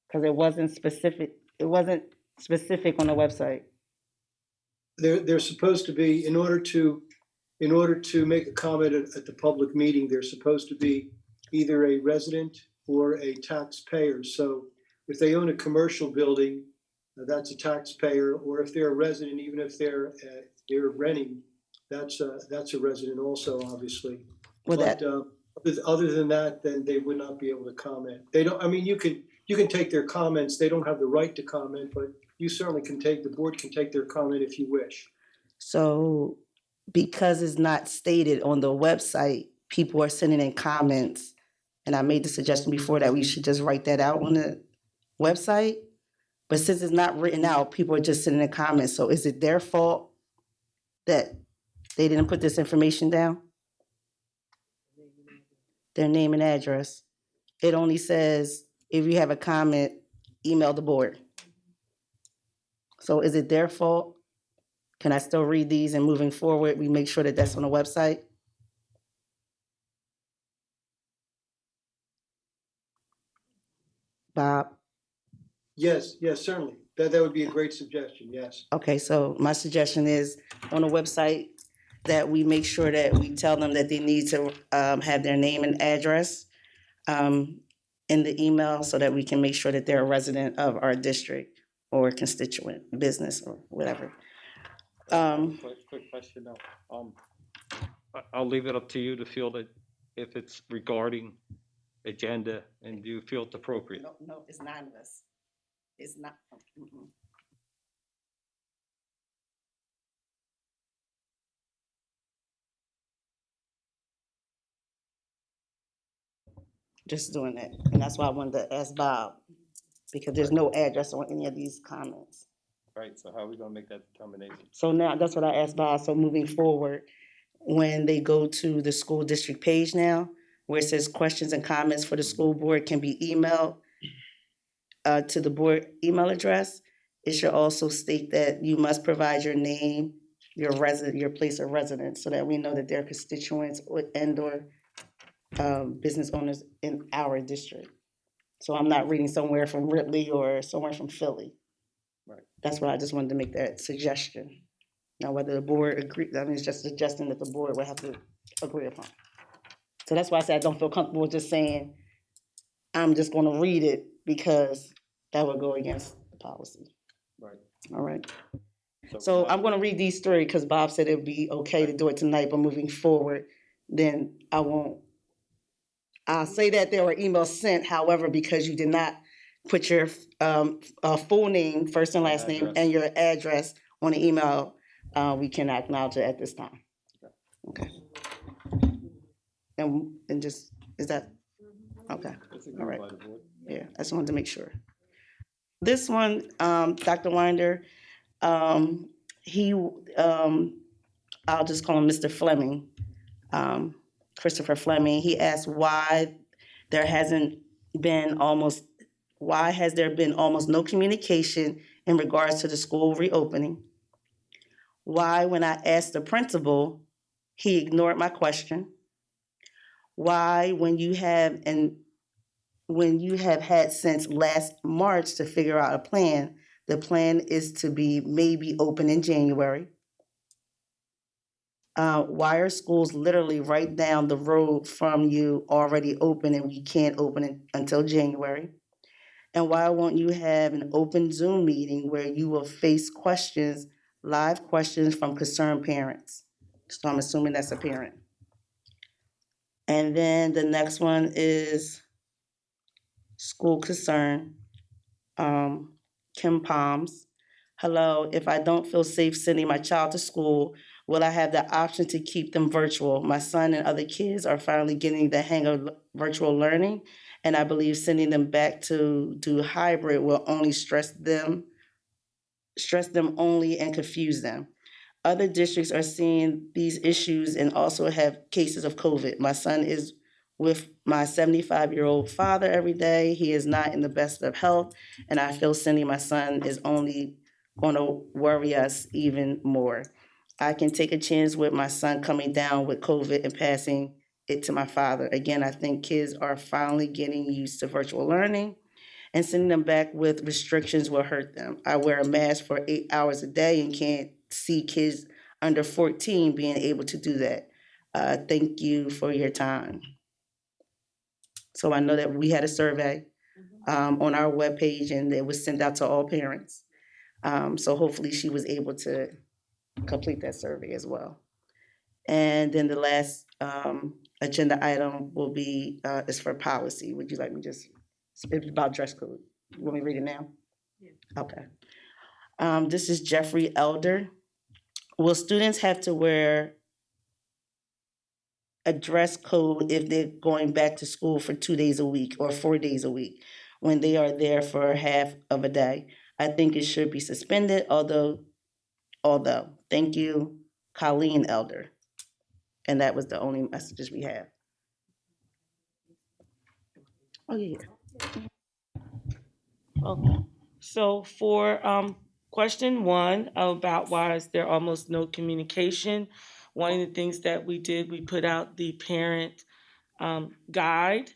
Because it wasn't specific on the website. They're supposed to be, in order to make a comment at the public meeting, they're supposed to be either a resident or a taxpayer. So if they own a commercial building, that's a taxpayer, or if they're a resident, even if they're renting, that's a resident also, obviously. Well, But other than that, then they would not be able to comment. They don't, I mean, you can take their comments. They don't have the right to comment, but you certainly can the board can take their comment if you wish. So because it's not stated on the website, people are sending in comments. And I made the suggestion before that we should just write that out on the website. But since it's not written out, people are just sending in comments. So is it their fault that they didn't put this information down? Their name and address. It only says, if you have a comment, email the board. So is it their fault? Can I still read these and moving forward, we make sure that that's on the website? Bob? Yes, certainly. That would be a great suggestion, yes. Okay, so my suggestion is on the website that we make sure that we tell them that they need to have their name and address in the email so that we can make sure that they're a resident of our district or constituent business or whatever. Quick question though. I'll leave it up to you to feel that if it's regarding agenda and do you feel it's appropriate. No, it's nine of us. It's not. Just doing that, and that's why I wanted to ask Bob, because there's no address on any of these comments. Right, so how are we gonna make that determination? So now, that's what I asked Bob, so moving forward, when they go to the school district page now, where it says questions and comments for the school board can be emailed to the board email address, it should also state that you must provide your name, your place of residence, so that we know that they're constituents and/or business owners in our district. So I'm not reading somewhere from Ripley or somewhere from Philly. Right. That's why I just wanted to make that suggestion. Now, whether the board agree, I mean, it's just suggesting that the board would have to agree upon. So that's why I said I don't feel comfortable just saying, I'm just gonna read it because that would go against the policy. Right. All right. So I'm gonna read these three because Bob said it'd be okay to do it tonight, but moving forward, then I won't. I'll say that there were emails sent, however, because you did not put your full name, first and last name, and your address on the email, we cannot acknowledge it at this time. Okay. And just, is that, okay, all right. Yeah, I just wanted to make sure. This one, Dr. Winder, he, I'll just call him Mr. Fleming, Christopher Fleming. He asked why there hasn't been almost, why has there been almost no communication in regards to the school reopening? Why, when I asked the principal, he ignored my question? Why, when you have had since last March to figure out a plan, the plan is to be maybe open in January? Why are schools literally right down the road from you already open and we can't open it until January? And why won't you have an open Zoom meeting where you will face questions, live questions from concerned parents? So I'm assuming that's a parent. And then the next one is school concern. Kim Palms. Hello, if I don't feel safe sending my child to school, will I have the option to keep them virtual? My son and other kids are finally getting the hang of virtual learning, and I believe sending them back to do hybrid will only stress them only and confuse them. Other districts are seeing these issues and also have cases of COVID. My son is with my 75-year-old father every day. He is not in the best of health, and I feel sending my son is only going to worry us even more. I can take a chance with my son coming down with COVID and passing it to my father. Again, I think kids are finally getting used to virtual learning, and sending them back with restrictions will hurt them. I wear a mask for 8 hours a day and can't see kids under 14 being able to do that. Thank you for your time. So I know that we had a survey on our webpage and it was sent out to all parents. So hopefully she was able to complete that survey as well. And then the last agenda item will be, is for policy. Would you like me just, it's about dress code. You want me to read it now? Yeah. Okay. This is Jeffrey Elder. Will students have to wear a dress code if they're going back to school for 2 days a week or 4 days a week when they are there for half of a day? I think it should be suspended, although, thank you, Colleen Elder. And that was the only messages we have. Oh, yeah. Okay. So for question one about why is there almost no communication, one of the things that we did, we put out the parent guide,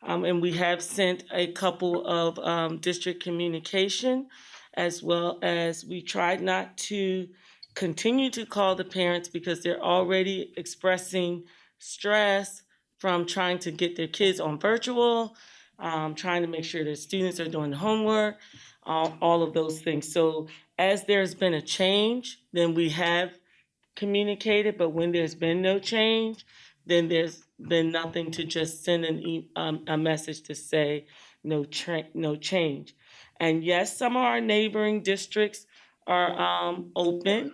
and we have sent a couple of district communication, as well as we tried not to continue to call the parents because they're already expressing stress from trying to get their kids on virtual, trying to make sure their students are doing the homework, all of those things. So as there's been a change, then we have communicated, but when there's been no change, then there's been nothing to just send a message to say no change. And yes, some of our neighboring districts are open,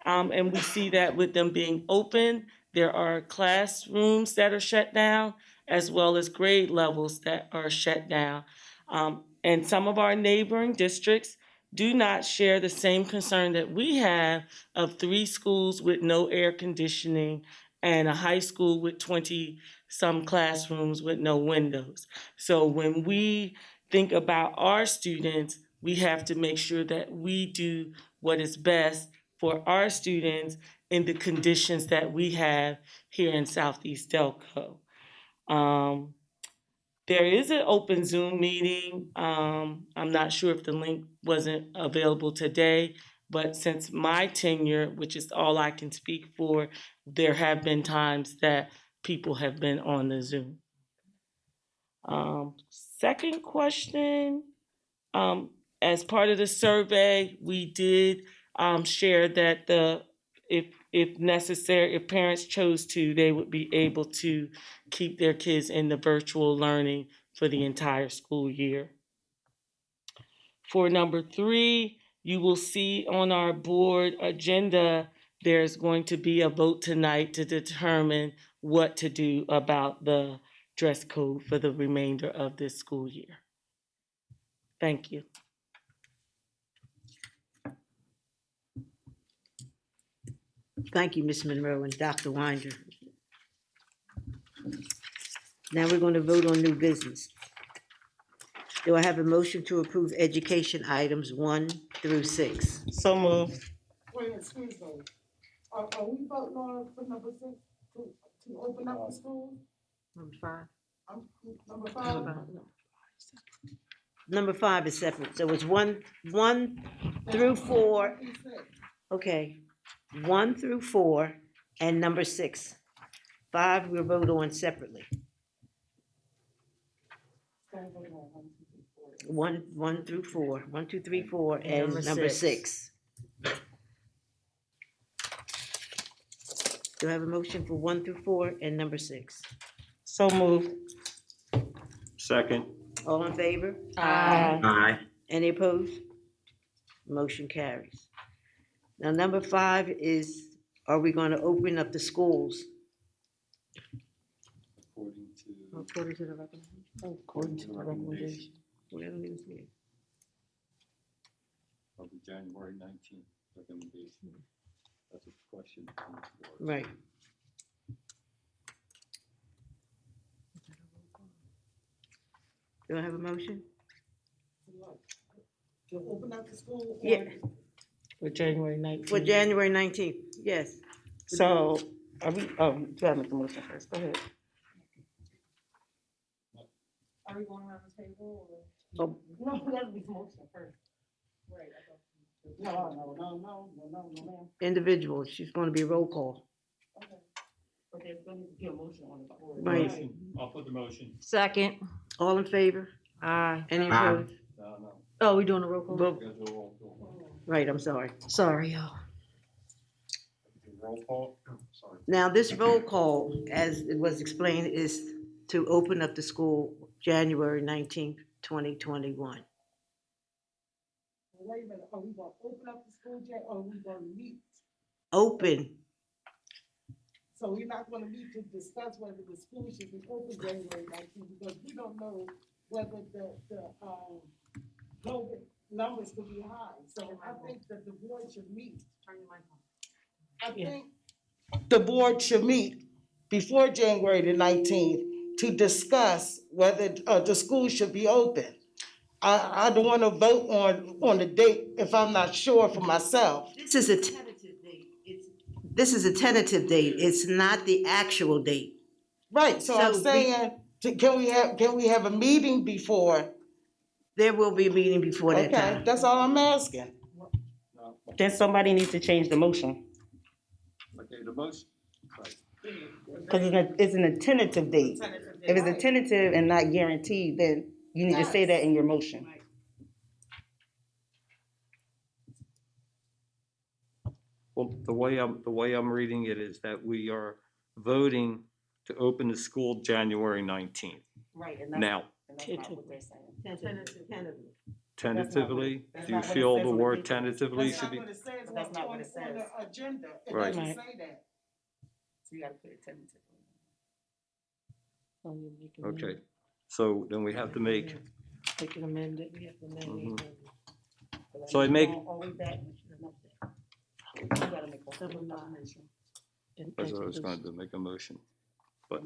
and we see that with them being open, there are classrooms that are shut down, as well as grade levels that are shut down. And some of our neighboring districts do not share the same concern that we have of 3 schools with no air conditioning and a high school with 20-some classrooms with no windows. So when we think about our students, we have to make sure that we do what is best for our students in the conditions that we have here in Southeast Delco. There is an open Zoom meeting. I'm not sure if the link wasn't available today, but since my tenure, which is all I can speak for, there have been times that people have been on the Zoom. Second question, as part of the survey, we did share that if necessary, if parents chose to, they would be able to keep their kids in the virtual learning for the entire school year. For number 3, you will see on our board agenda, there's going to be a vote tonight to determine what to do about the dress code for the remainder of this school year. Thank you. Thank you, Ms. Monroe and Dr. Winder. Now we're going to vote on new business. Do I have a motion to approve education items 1 through 6? So moved. Wait, excuse me. Are we voting on for number 6 to open up the school? Number 5. Number 5? Number 5 is separate, so it's 1 through 4. Okay, 1 through 4 and number 6. 5 we'll vote on separately. 1 through 4, 1, 2, 3, 4, and number 6. Do I have a motion for 1 through 4 and number 6? So moved. Second. All in favor? Aye. Any opposed? Motion carries. Now, number 5 is, are we going to open up the schools? According to the recommendation. According to the recommendation. We haven't even seen it. Of the January 19th recommendation. That's a question. Right. Do I have a motion? To open up the school? Yeah, For January 19th. for January 19th, yes. So, are we, you gotta make the motion first, go ahead. Are we going around the table or? Oh. No, we gotta be motion first. Right. No, ma'am. Individual, she's going to be roll call. Okay. But there's gonna be a motion on the floor. Right. I'll put the motion. Second. All in favor? Aye. Any opposed? No. Oh, we doing a roll call? Vote. Right, I'm sorry. Sorry, y'all. Roll call. Sorry. Now, this roll call, as it was explained, is to open up the school January 19th, 2021. Wait a minute, are we gonna open up the school, Jay, or are we gonna meet? Open, So we're not gonna meet to discuss whether the school should be open January 19th, because we don't know whether the COVID numbers could be high. So I think that the board should meet. I think the board should meet before January the 19th to discuss whether the school should be open. I don't wanna vote on the date if I'm not sure for myself. this is a tentative date. This is a tentative date. It's not the actual date. Right, so I'm So we- saying, can we have a meeting before? There will be a meeting before that Okay, time. that's all I'm asking. Then somebody needs to change the motion, Okay, the motion. Right. because it's a tentative date. If it's a tentative and not guaranteed, then you need to say that in your motion. Well, the way I'm reading it is that we are voting to open the school January 19th. Right, and Now, Tentatively. tentatively, That's do you not what it feel says the on the word paper. tentatively That's should not be? what it says That's not what on it says. the agenda. It Right. doesn't Right. say that. So you gotta put it tentatively. Okay, so then we have to make, Make it amended, we have to amend it. so I make, Are we back? You gotta make a separate nomination. as I was going to make a motion. But-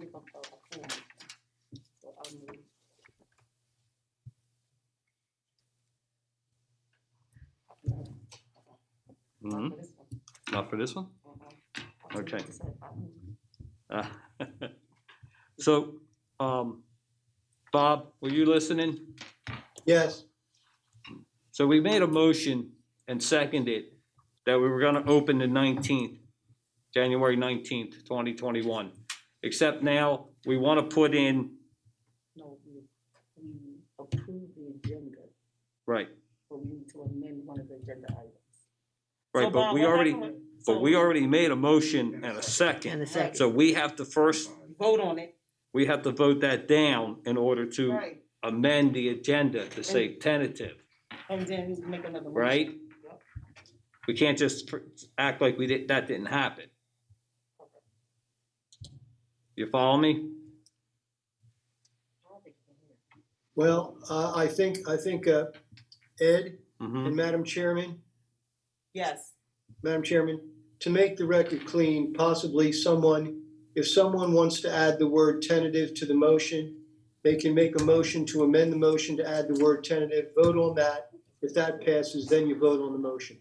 Mhm. Not for this one? Okay. Uh, So, Bob, were you listening? Yes, So we made a motion and seconded that we were gonna open the 19th, January 19th, 2021. Except now, we wanna put in, No, we approve the agenda, right, but we need to amend one of the agenda items. right, but we already made a motion and a And second. a second. So we have to first, Vote on it. we have to vote that down in order to Right, amend the agenda to say tentative, And then we make another motion. right? We can't just act like that didn't happen. You follow me? well, I think, Ed Mhm. and Madam Chairman, Yes. Madam Chairman, to make the record clean, possibly if someone wants to add the word tentative to the motion, they can make a motion to amend the motion to add the word tentative, vote on that. If that passes, then you vote on the motion.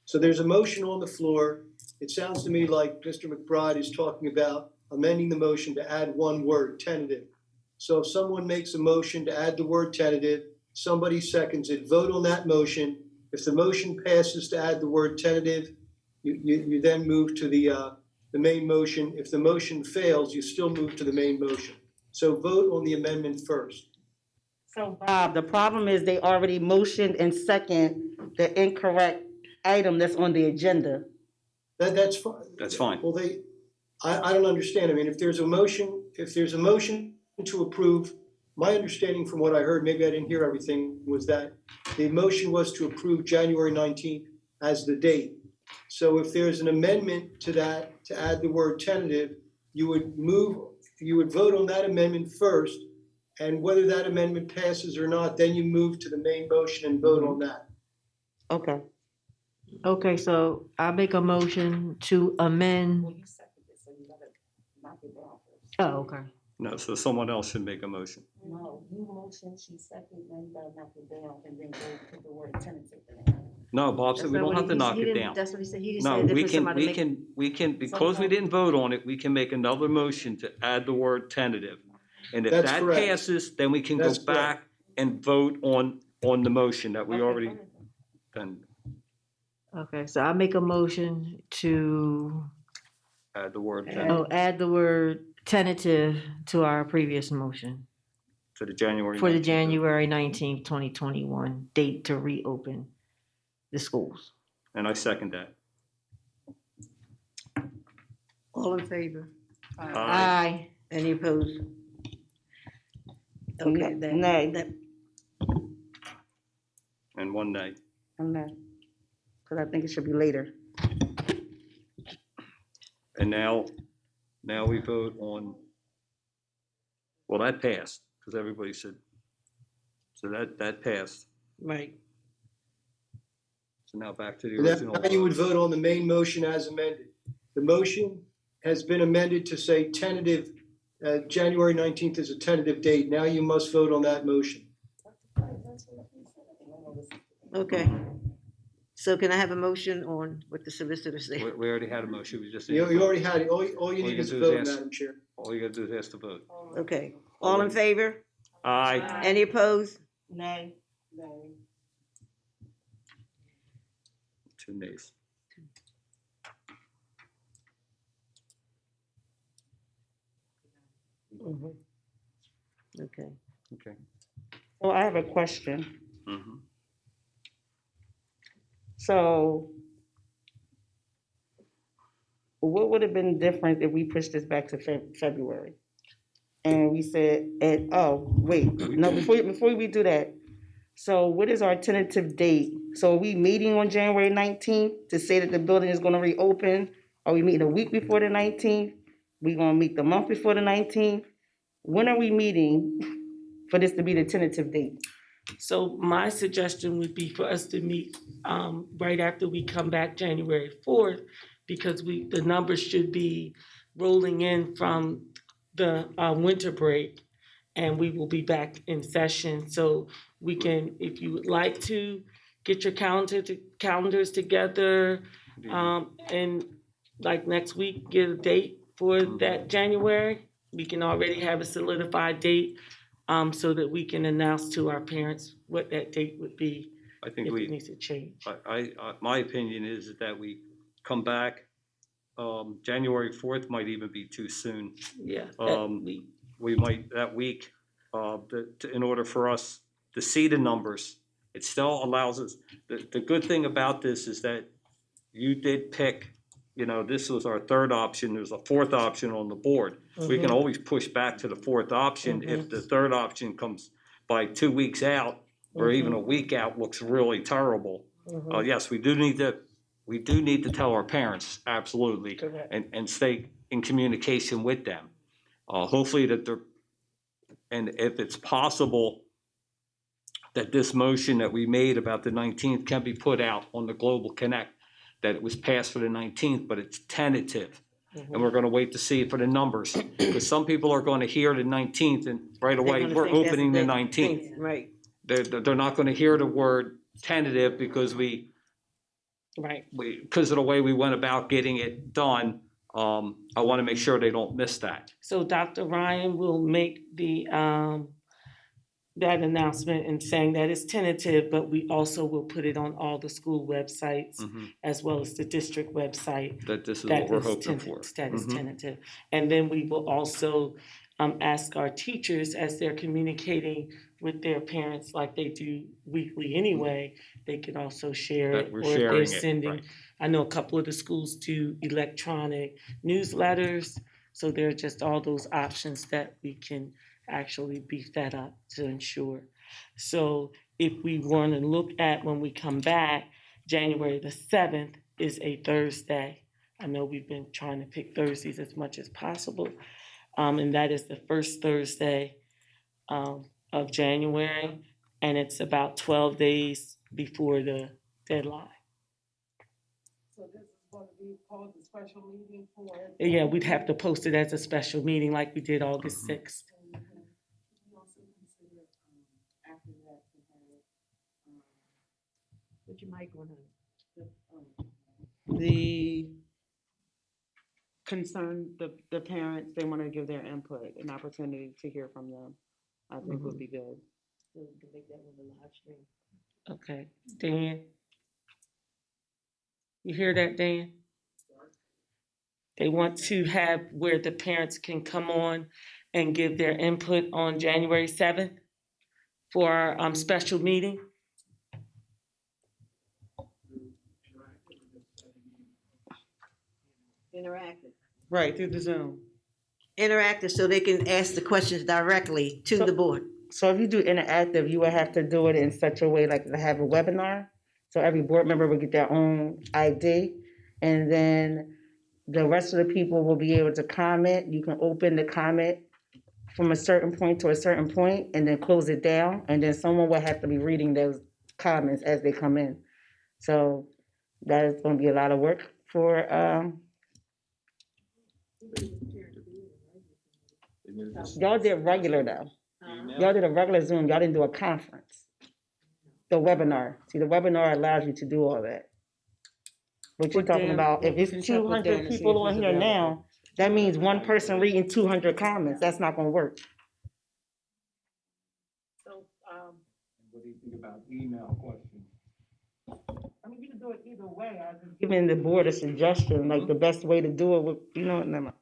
So there's a motion on the floor. It sounds to me like Mr. McBride is talking about amending the motion to add one word, tentative. So if someone makes a motion to add the word tentative, somebody seconds it, vote on that motion. If the motion passes to add the word tentative, you then move to the main motion. If the motion fails, you still move to the main motion. So vote on the amendment first. So Bob, the problem is they already motioned and second the incorrect item that's on the agenda. That's fine. That's fine. Well, I don't understand. I mean, if there's a motion to approve, my understanding from what I heard, maybe I didn't hear everything, was that the motion was to approve January 19th as the date. So if there's an amendment to that, to add the word tentative, you would vote on that amendment first, and whether that amendment passes or not, then you move to the main motion and vote on that. Okay. Okay, so I make a motion to amend. Oh, okay. No, so someone else should make a motion. No, you motion, she second, then you gotta knock it down and then go put the word tentative in it. No, Bob said we don't have to knock it down. That's what he said. He just No, said that we for can, somebody to make. we can, because we didn't vote on it, we can make another motion to add the word tentative. And if That's that correct. passes, then we can go That's correct. back and vote on the motion that we already done. Okay, so I make a motion to, Add the word tentative add the word tentative to our previous motion to the January. for the 19th. January 19th, 2021 date to reopen the schools. And I second that. All in favor? Aye. Any opposed? Okay, Nay. that, And one nay. Because I think it should be later. And now we vote on, well, that passed, because everybody said, so that passed. right. So now back to the And original. now you would vote. vote on the main motion as amended. The motion has been amended to say tentative, January 19th is a tentative date. Now you must vote on that motion. Okay. So can I have a motion on what the solicitor said? We already had a motion, we just. You already had it. All you All need you is can to do is vote, ask. Madam Chair. All you gotta do is ask to vote. Okay. All in favor? Aye. Any opposed? Nay. Two nays. Okay. Okay. So I have a question. Mhm. So what would have been different if we pushed this back to February? And we said, before we do that, so what is our tentative date? So are we meeting on January 19th to say that the building is gonna reopen? Are we meeting a week before the 19th? We gonna meet the month before the 19th? When are we meeting for this to be the tentative date? So my suggestion would be for us to meet right after we come back January 4th, because the numbers should be rolling in from the winter break, and we will be back in session. So we can, if you would like to, get your calendars together, and like next week, get a date for that January. We can already have a solidified date, so that we can announce to our parents what that date would be I think if we. it needs to change. My opinion is that we come back, January 4th might even be too soon. Yeah. We might, that week, in order for us to see the numbers, it still allows us, the good thing about this is that you did pick, this was our third option, there's a fourth option on the board. We can always push back to the fourth option if the third option comes by 2 weeks out, or even a week out looks really terrible. Yes, we do need to tell our parents, absolutely, Correct. and stay in communication with them. Hopefully and if it's possible, that this motion that we made about the 19th can be put out on the Global Connect, that it was passed for the 19th, but it's tentative. And we're gonna wait to see for the numbers, because some people are gonna hear the 19th and right They're away, gonna we're think that's opening the the 19th. Right. They're not gonna hear the word tentative because Right. because of the way we went about getting it done. I wanna make sure they don't miss that. So Dr. Ryan will make the, that announcement and saying that it's tentative, but we also will put it on all the school websites as well as the district website. That this is That what we're is hoping for. That is Mhm. tentative. And then we will also ask our teachers, as they're communicating with their parents like they do weekly anyway, they can also share That it. we're Or if sharing they're it, sending, right. I know a couple of the schools do electronic newsletters. So there are just all those options that we can actually beef that up to ensure. So if we want to look at when we come back, January the 7th is a Thursday. I know we've been trying to pick Thursdays as much as possible. And that is the first Thursday of January, and it's about 12 days before the deadline. So this is going to be called the special meeting for. Yeah, we'd have to post it as a special meeting like we did August 6th. We also consider, after that, to have, Put your mic on. the concern, the parents, they want to give their input, an opportunity to hear from them, I think would be good. So we can make that one a live stream. Okay, Dan? You hear that, Dan? They want to have where the parents can come on and give their input on January 7th for our special meeting. Interactive. Right, through the Zoom. Interactive, so they can ask the questions directly to the board. So if you do interactive, you would have to do it in such a way like to have a webinar. So every board member would get their own ID, and then the rest of the people will be able to comment. You can open the comment from a certain point to a certain point and then close it down. And then someone will have to be reading those comments as they come in. So that is gonna be a lot of work for, y'all did regular though. Y'all did a regular Zoom, y'all didn't do a conference. The webinar, see, the webinar allows you to do all that. What you're Well, talking Dan, about, if we it's can check with 200 Dan to see people if on he's here available. now, that means one person reading 200 comments, that's not gonna work. So, What do you think about email questions? I mean, you can do it either way, I was just giving the board a suggestion, like the best way to do it would, you know, never mind.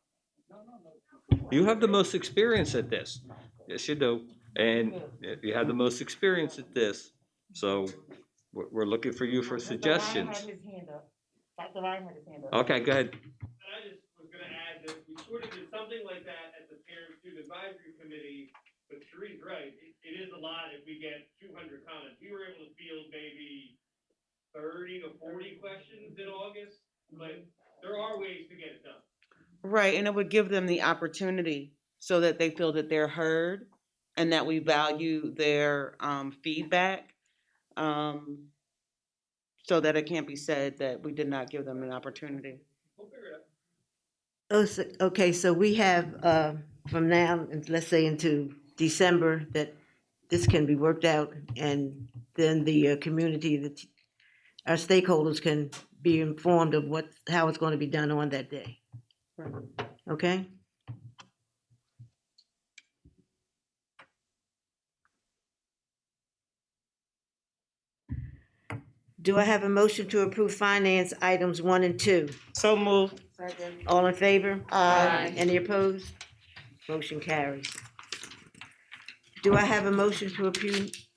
You have the most experience at this. Yes, you do. And you have the most experience at this. So we're looking for you for suggestions. Dr. Ryan had his hand up. Okay, go ahead. And I just was gonna add that we sort of did something like that at the parent student advisory committee, but Sheree's right, it is a lot if we get 200 comments. We were able to field maybe 30 to 40 questions in August, but there are ways to get it done. Right, and it would give them the opportunity so that they feel that they're heard and that we value their feedback. So that it can't be said that we did not give them an opportunity. We'll figure it out. Oh, okay, so we have, from now, let's say into December, that this can be worked out, and then the community, our stakeholders can be informed of how it's gonna be done on that day. Okay? Do I have a motion to approve finance items 1 and 2? So moved. All in favor? Aye. Any opposed? Motion carries. Do I have a motion to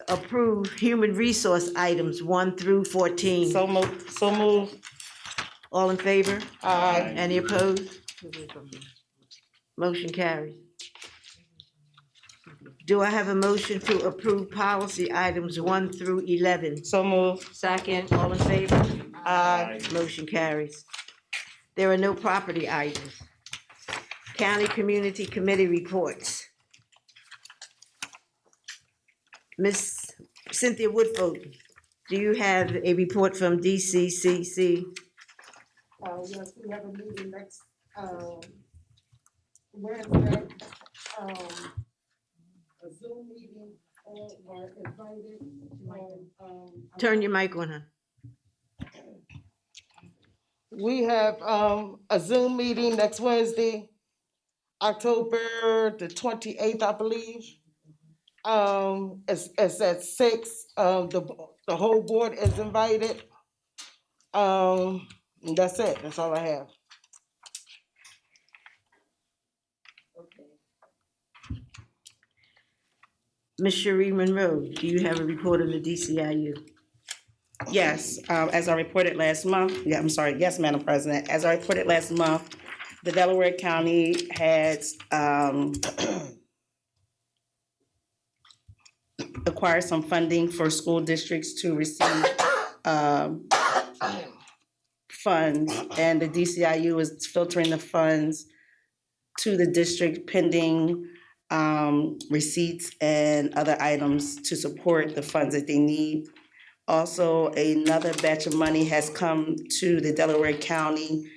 approve human resource items 1 through 14? So moved. All in favor? Aye. Any opposed? Motion carries. Do I have a motion to approve policy items 1 through 11? So moved. Second. All in favor? Aye. Motion carries. There are no property items. County Community Committee reports. Miss Cynthia Woodfolk, do you have a report from DCCC? Yes, we have a meeting next, Wednesday, a Zoom meeting, all are invited, and, Turn your mic on, huh? we have, a Zoom meeting next Wednesday, October the 28th, I believe. It's at 6, the whole board is invited. And that's it, that's all I have. Ms. Cherie Monroe, do you have a report on the DCIU? Yes, as I reported last month, yes, Madam President, as I reported last month, the Delaware County has acquired some funding for school districts to receive funds, and the DCIU is filtering the funds to the district pending receipts and other items to support the funds that they need. Also, another batch of money has come to the Delaware County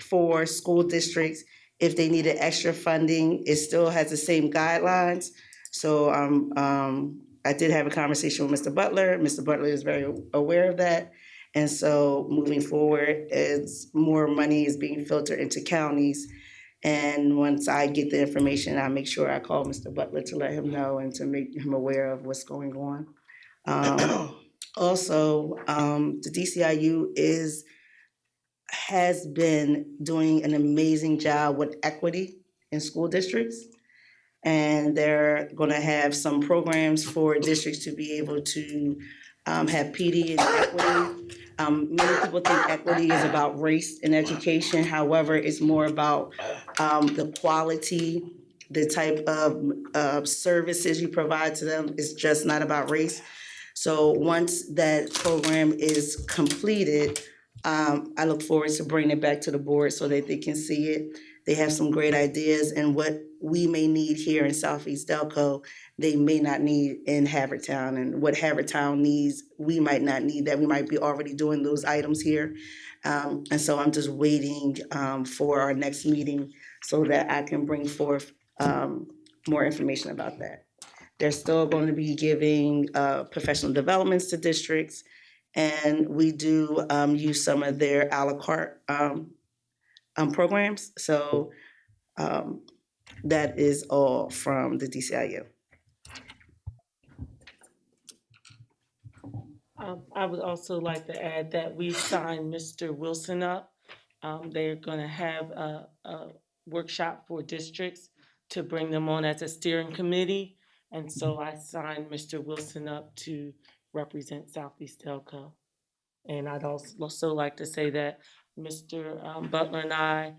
for school districts. If they needed extra funding, it still has the same guidelines. So I did have a conversation with Mr. Butler. Mr. Butler is very aware of that. And so moving forward, as more money is being filtered into counties, and once I get the information, I make sure I call Mr. Butler to let him know and to make him aware of what's going on. Also, the DCIU has been doing an amazing job with equity in school districts. And they're gonna have some programs for districts to be able to have PD and equity. Many people think equity is about race in education. However, it's more about the quality, the type of services you provide to them. It's just not about race. So once that program is completed, I look forward to bringing it back to the board so that they can see it. They have some great ideas, and what we may need here in Southeast Delco, they may not need in Havertown, and what Havertown needs, we might not need that. We might be already doing those items here. And so I'm just waiting for our next meeting so that I can bring forth more information about that. They're still going to be giving professional developments to districts, and we do use some of their a la carte programs. So that is all from the DCIU. I would also like to add that we signed Mr. Wilson up. They're gonna have a workshop for districts to bring them on as a steering committee. And so I signed Mr. Wilson up to represent Southeast Delco. And I'd also like to say that Mr. Butler and I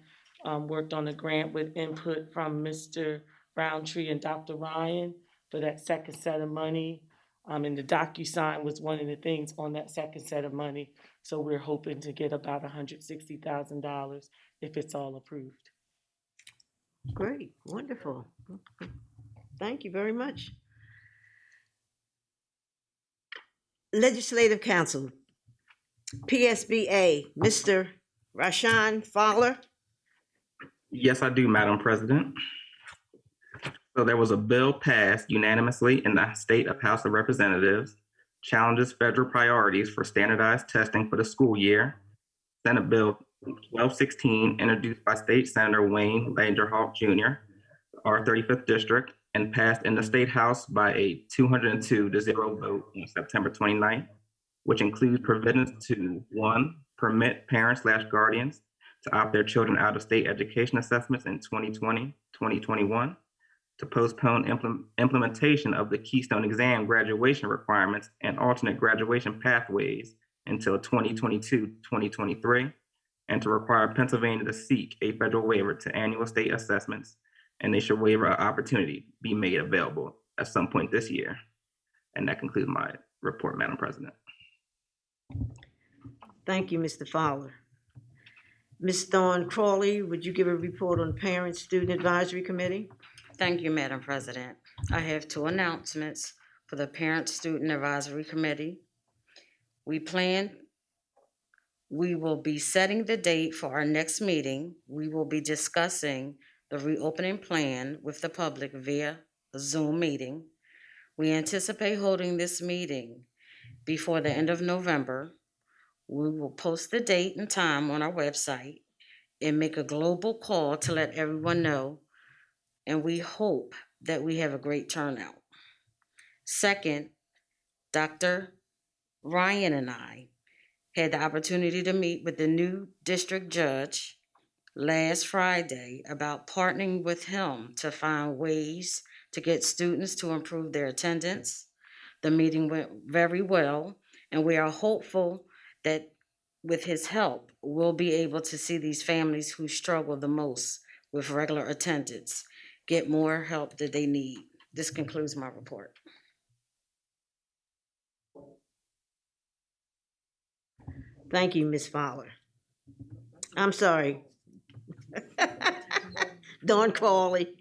worked on a grant with input from Mr. Roundtree and Dr. Ryan for that second set of money. And the DocuSign was one of the things on that second set of money. So we're hoping to get about $160,000 if it's all approved. Great, wonderful. Thank you very much. Legislative Council, PSBA, Mr. Rashan Fowler. Yes, I do, Madam President. So there was a bill passed unanimously in the State House of Representatives, challenges federal priorities for standardized testing for the school year. Senate Bill 1216, introduced by State Senator Wayne Langerhoff Jr., our 35th District, and passed in the State House by a 202-0 vote on September 29th, which includes provisions to 1, permit parents/guardians to opt their children out of state education assessments in 2020, 2021, to postpone implementation of the Keystone exam graduation requirements and alternate graduation pathways until 2022, 2023, and to require Pennsylvania to seek a federal waiver to annual state assessments, and they should waiver opportunity be made available at some point this year. And that concludes my report, Madam President. Thank you, Mr. Fowler. Ms. Dawn Crawley, would you give a report on Parent Student Advisory Committee? Thank you, Madam President. I have 2 announcements for the Parent Student Advisory Committee. We plan We will be setting the date for our next meeting. We will be discussing the reopening plan with the public via a Zoom meeting. We anticipate holding this meeting before the end of November. We will post the date and time on our website and make a global call to let everyone know. And we hope that we have a great turnout. Second, Dr. Ryan and I had the opportunity to meet with the new district judge last Friday about partnering with him to find ways to get students to improve their attendance. The meeting went very well, and we are hopeful that with his help, we'll be able to see these families who struggle the most with regular attendance get more help that they need. This concludes my report. Thank you, Ms. Fowler. I'm sorry. Dawn Crawley.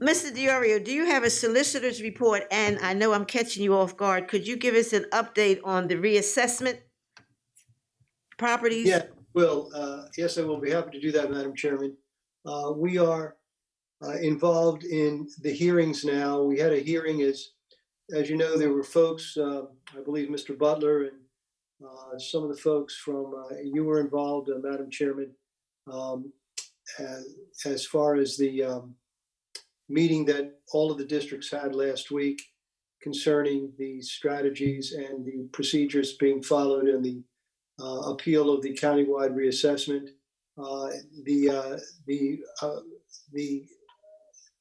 Mr. Diorio, do you have a solicitor's report? And I know I'm catching you off guard. Could you give us an update on the reassessment properties? Yeah, yes, I will be happy to do that, Madam Chairman. We are involved in the hearings now. We had a hearing, as you know, there were folks, I believe Mr. Butler and some of the folks from, you were involved, Madam Chairman, as far as the meeting that all of the districts had last week concerning the strategies and the procedures being followed in the appeal of the countywide reassessment. The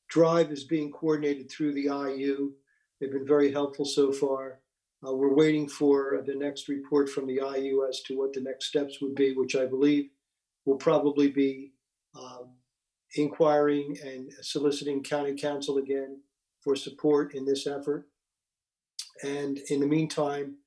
drive is being coordinated through the IU. They've been very helpful so far. We're waiting for the next report from the IU as to what the next steps would be, which I believe will probably be inquiring and soliciting county council again for support in this effort. And in the meantime,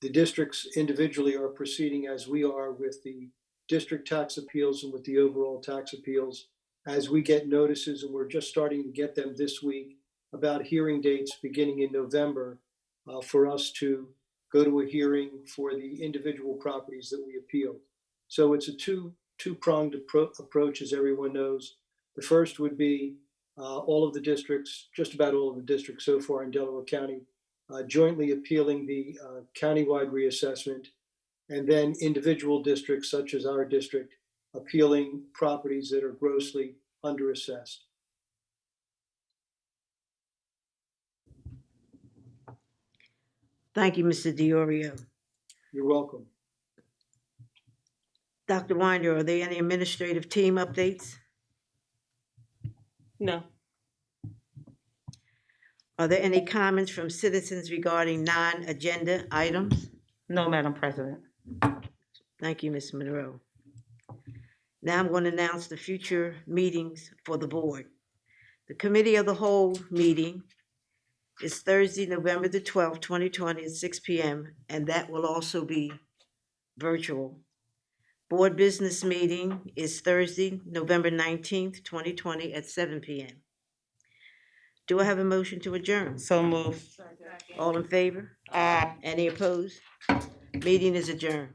the districts individually are proceeding as we are with the district tax appeals and with the overall tax appeals. As we get notices, and we're just starting to get them this week, about hearing dates beginning in November for us to go to a hearing for the individual properties that we appealed. So it's a two-pronged approach, as everyone knows. The first would be all of the districts, just about all of the districts so far in Delaware County, jointly appealing the countywide reassessment, and then individual districts such as our district appealing properties that are grossly underassessed. Thank you, Mr. Diorio. You're welcome. Dr. Winder, are there any administrative team updates? No. Are there any comments from citizens regarding non-agenda items? No, Madam President. Thank you, Ms. Monroe. Now I'm going to announce the future meetings for the board. The Committee of the Whole meeting is Thursday, November the 12th, 2020 at 6 p.m., and that will also be virtual. Board business meeting is Thursday, November 19th, 2020 at 7 p.m. Do I have a motion to adjourn? So moved. All in favor? Any opposed? Meeting is adjourned.